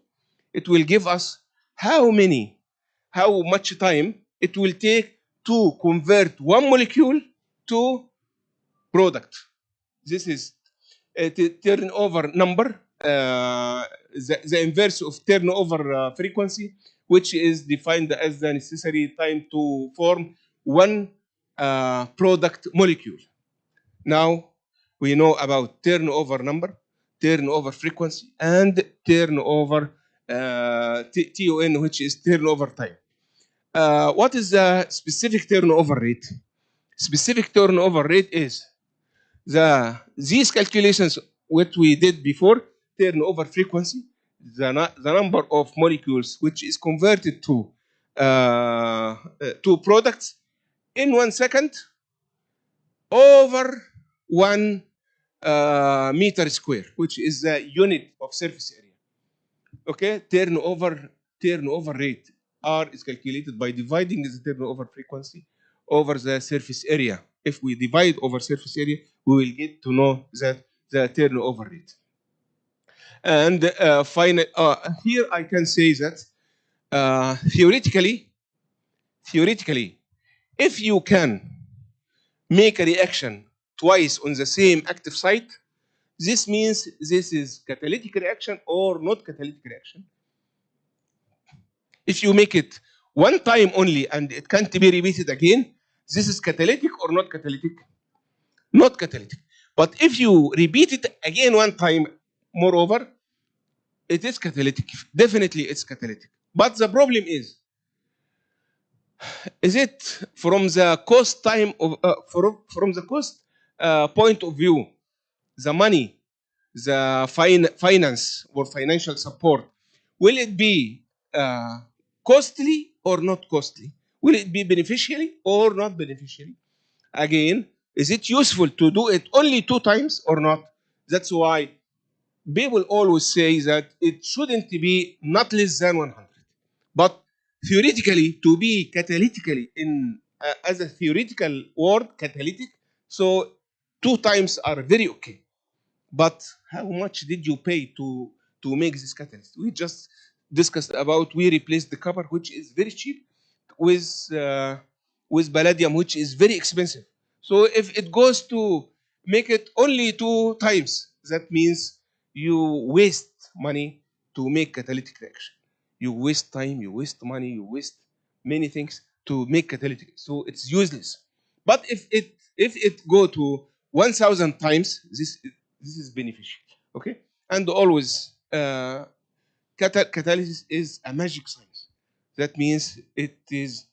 it will give us how much time it will take to convert one molecule to product. This is a turnover number, the inverse of turnover frequency, which is defined as the necessary time to form one product molecule. Now we know about turnover number, turnover frequency, and turnover TON, which is turnover time. What is the specific turnover rate? Specific turnover rate is these calculations what we did before, turnover frequency, the number of molecules which is converted to products in 1 second over 1 meter square, which is the unit of surface area. Okay, turnover rate R is calculated by dividing the turnover frequency over the surface area. If we divide over surface area, we will get to know that the turnover rate. And here I can say that theoretically, if you can make a reaction twice on the same active site, this means this is catalytic reaction or not catalytic reaction. If you make it one time only and it can't be repeated again, this is catalytic or not catalytic? Not catalytic. But if you repeat it again one time, moreover, it is catalytic. Definitely it's catalytic. But the problem is it from the cost time of from the cost point of view, the money, the finance or financial support, will it be costly or not costly? Will it be beneficially or not beneficially? Again, is it useful to do it only 2 times or not? That's why people always say that it shouldn't be not less than 100. But theoretically, to be catalytically in as a theoretical word, catalytic, so 2 times are very okay. But how much did you pay to make this catalyst? We just discussed about we replaced the copper, which is very cheap, with palladium, which is very expensive. So if it goes to make it only 2 times, that means you waste money to make catalytic reaction. You waste time, you waste money, you waste many things to make catalytic. So it's useless. But if it go to 1,000 times, this is beneficial. Okay, and always catalysis is a magic science. That means it is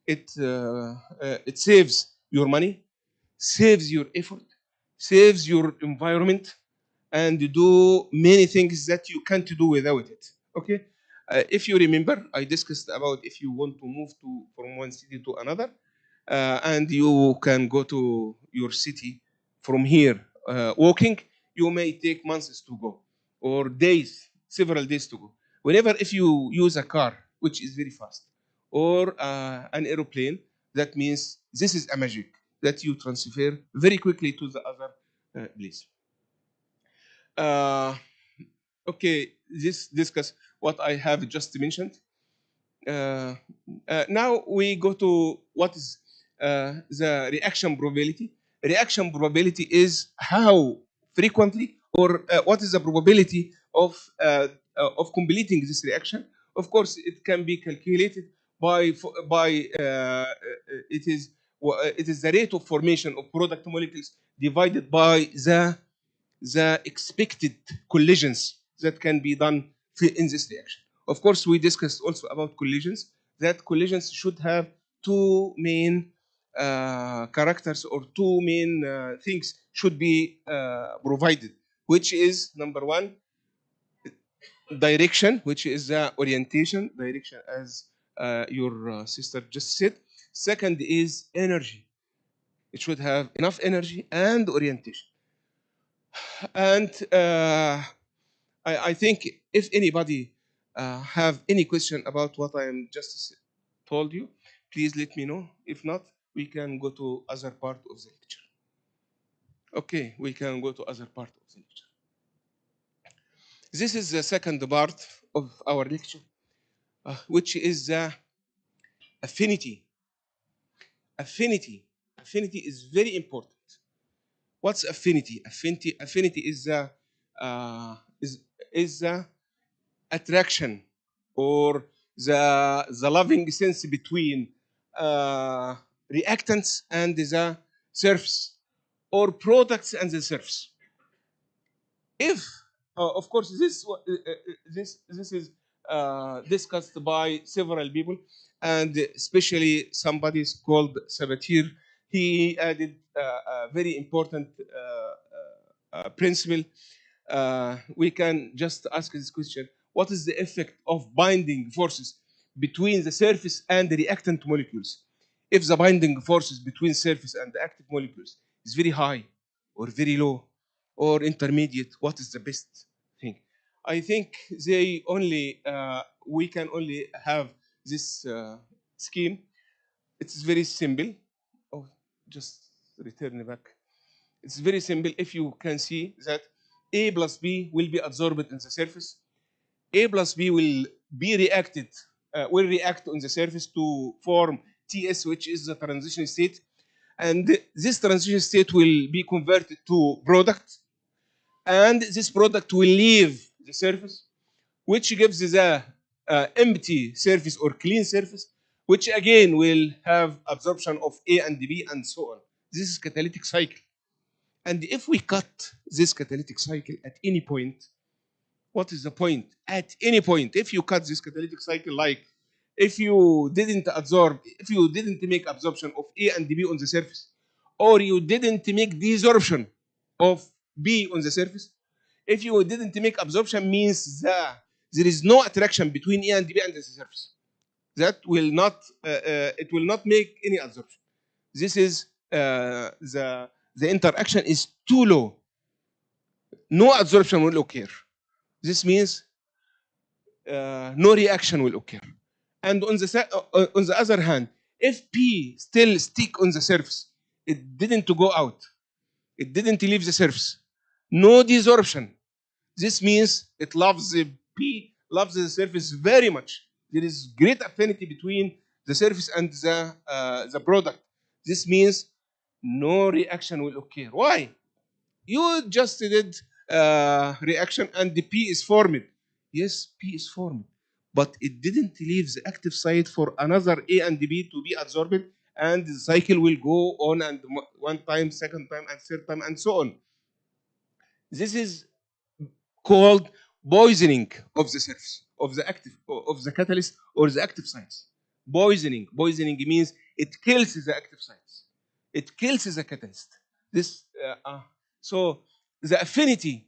it saves your money, saves your effort, saves your environment, and do many things that you can't do without it. Okay. If you remember, I discussed about if you want to move to from one city to another, and you can go to your city from here walking, you may take months to go, or days, several days to go. Whenever if you use a car, which is very fast, or an aeroplane, that means this is a magic that you transfer very quickly to the other place. Uh, okay, this discuss what I have just mentioned. Uh, now we go to what is the reaction probability. Reaction probability is how frequently, or what is the probability of completing this reaction. Of course, it can be calculated by it is the rate of formation of product molecules divided by the expected collisions that can be done in this reaction. Of course, we discussed also about collisions, that collisions should have two main characters, or two main things should be provided, which is number one, direction, which is the orientation, direction, as your sister just said. Second is energy. It should have enough energy and orientation. And I think if anybody have any question about what I am just told you, please let me know. If not, we can go to other part of the lecture. Okay, we can go to other part of the lecture. This is the second part of our lecture, which is the affinity. Affinity. Affinity is very important. What's affinity? Affinity is the uh, is the attraction, or the loving sense between reactants and the surface, or products and the surface. If of course this is discussed by several people, and especially somebody is called Sabatier. He added a very important principle. We can just ask this question: what is the effect of binding forces between the surface and the reactant molecules? If the binding forces between surface and the active molecules is very high, or very low, or intermediate, what is the best thing? I think we can only have this scheme. It's very simple. Oh, just return back. It's very simple. If you can see that A plus B will be absorbed in the surface, A plus B will react on the surface to form TS, which is the transition state. And this transition state will be converted to product. And this product will leave the surface, which gives the empty surface or clean surface, which again will have absorption of A and B and so on. This is catalytic cycle. And if we cut this catalytic cycle at any point, what is the point? At any point, if you cut this catalytic cycle, like if you didn't make absorption of A and B on the surface, or you didn't make desorption of B on the surface, if you didn't make absorption, means that there is no attraction between A and B and the surface. That will not, it will not make any absorption. This is the interaction is too low. No absorption will occur. This means no reaction will occur. And on the other hand, if P still stick on the surface, it didn't go out, it didn't leave the surface, no desorption. This means it loves the P loves the surface very much. There is great affinity between the surface and the product. This means no reaction will occur. Why? You just did reaction and the P is formed. Yes, P is formed, but it didn't leave the active site for another A and B to be absorbed, and the cycle will go on and one time, second time, and third time, and so on. This is called poisoning of the surface of the active of the catalyst or the active sites. Poisoning. Poisoning means it kills the active sites. It kills the catalyst. This so the affinity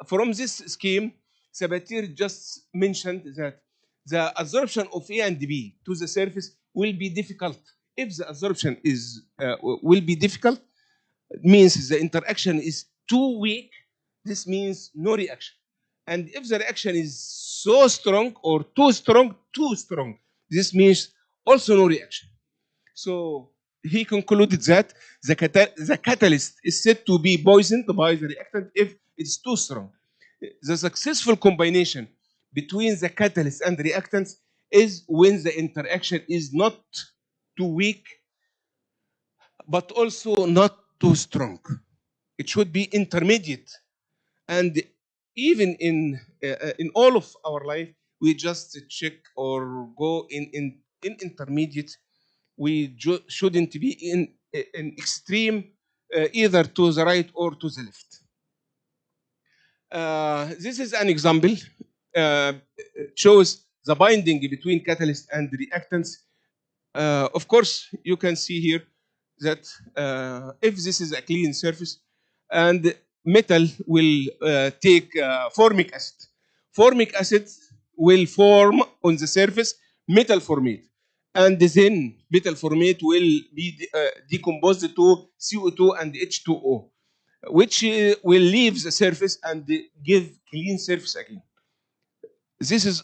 from this scheme, Sabatier just mentioned that the absorption of A and B to the surface will be difficult. If the absorption is will be difficult, means the interaction is too weak. This means no reaction. And if the reaction is so strong or too strong, this means also no reaction. So he concluded that the catalyst is said to be poisoned by the reactant if it's too strong. The successful combination between the catalyst and reactants is when the interaction is not too weak, but also not too strong. It should be intermediate. And even in all of our life, we just check or go in intermediate. We shouldn't be in extreme, either to the right or to the left. This is an example. Shows the binding between catalyst and reactants. Of course, you can see here that if this is a clean surface and metal will take formic acid. Formic acid will form on the surface metal formate. And then metal formate will be decomposed to CO2 and H2O, which will leave the surface and give clean surface again. This is,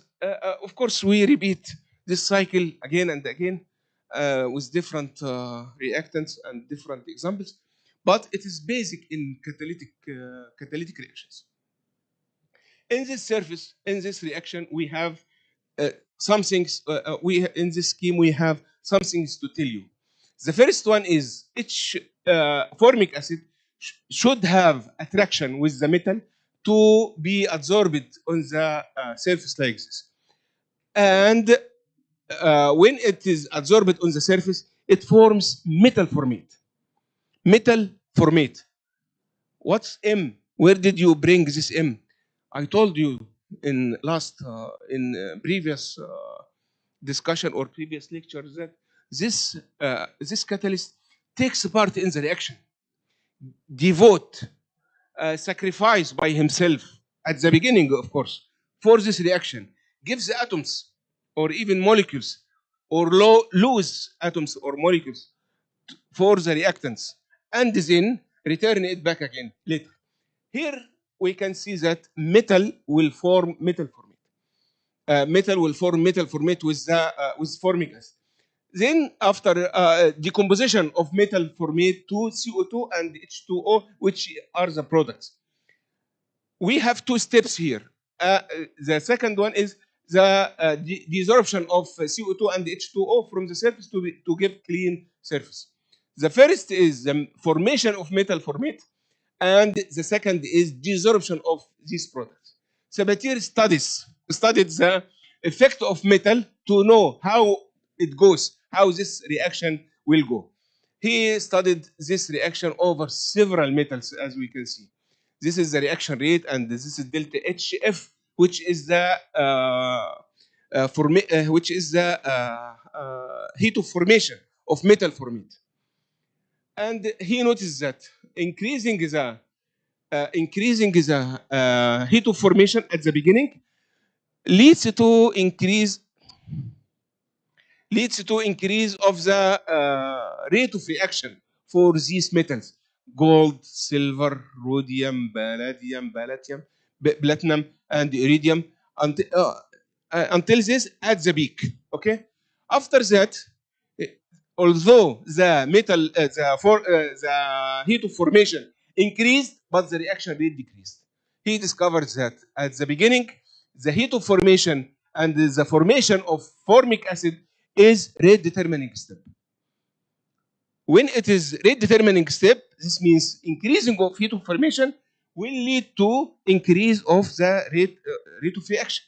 of course, we repeat this cycle again and again with different reactants and different examples, but it is basic in catalytic reactions. In this surface, in this reaction, we have some things. In this scheme, we have some things to tell you. The first one is each formic acid should have attraction with the metal to be absorbed on the surface like this. And when it is absorbed on the surface, it forms metal formate. Metal formate. What's M? Where did you bring this M? I told you in previous discussion or previous lecture that this catalyst takes part in the reaction, devote, sacrifice by himself at the beginning, of course, for this reaction, gives the atoms or even molecules or loose atoms or molecules for the reactants, and then return it back again later. Here we can see that metal will form metal formate. Metal will form metal formate with formic acid. Then after decomposition of metal formate to CO2 and H2O, which are the products, we have two steps here. The second one is the desorption of CO2 and H2O from the surface to give clean surface. The first is the formation of metal formate, and the second is desorption of these products. Sabatier studied the effect of metal to know how it goes, how this reaction will go. He studied this reaction over several metals, as we can see. This is the reaction rate, and this is delta HF, which is the heat of formation of metal formate. And he noticed that increasing the heat of formation at the beginning leads to increase of the rate of reaction for these metals: gold, silver, rhodium, platinum, and iridium, until this at the peak. Okay. After that, although the heat of formation increased, but the reaction rate decreased. He discovered that at the beginning, the heat of formation and the formation of formic acid is rate determining step. When it is rate determining step, this means increasing of heat of formation will lead to increase of the rate of reaction.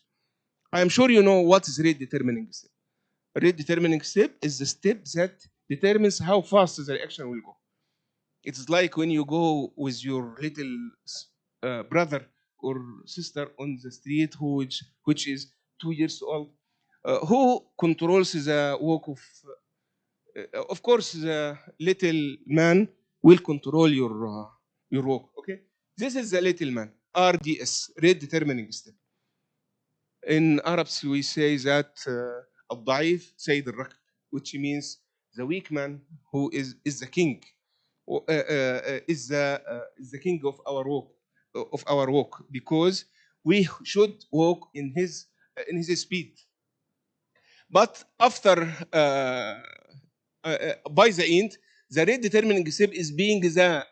I am sure you know what is rate determining step. Rate determining step is the step that determines how fast the reaction will go. It's like when you go with your little brother or sister on the street which is 2 years old, who controls the walk of course the little man will control your walk. Okay, this is the little man, RDS, rate determining step. In Arabs we say that الضعيف سيد الركب, which means the weak man who is the king, is the king of our walk, because we should walk in his speed. But after by the end, the rate determining step is being the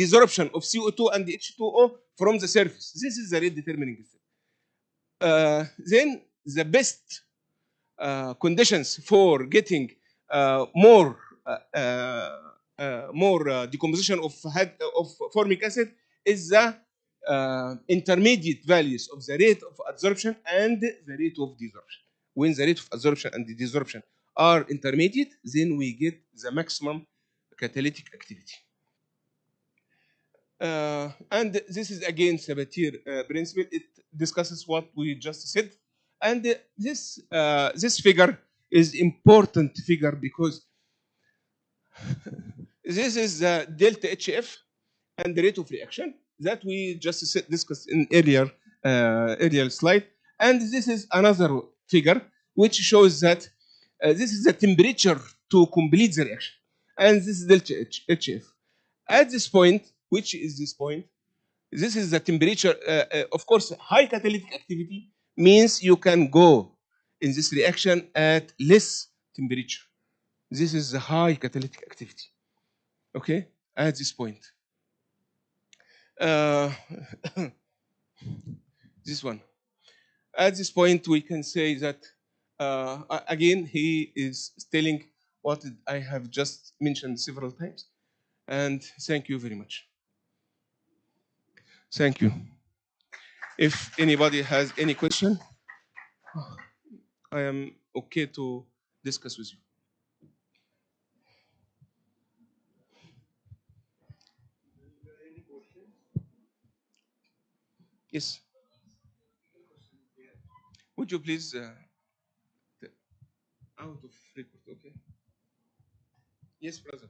desorption of CO2 and H2O from the surface. This is the rate determining step. Then the best conditions for getting more decomposition of formic acid is the intermediate values of the rate of adsorption and the rate of desorption. When the rate of adsorption and the desorption are intermediate, then we get the maximum catalytic activity. And this is again Sabatier principle. It discusses what we just said. And this figure is important figure because this is the delta HF and the rate of reaction that we just discussed in earlier slide. And this is another figure which shows that this is the temperature to complete the reaction, and this is delta HF. At this point, which is this point, this is the temperature. Of course, high catalytic activity means you can go in this reaction at less temperature. This is the high catalytic activity. Okay, at this point. This one. At this point, we can say that again he is telling what I have just mentioned several times. And thank you very much. Thank you. If anybody has any question, I am okay to discuss with you. Yes. Would you please out of record? Okay. Yes, brother.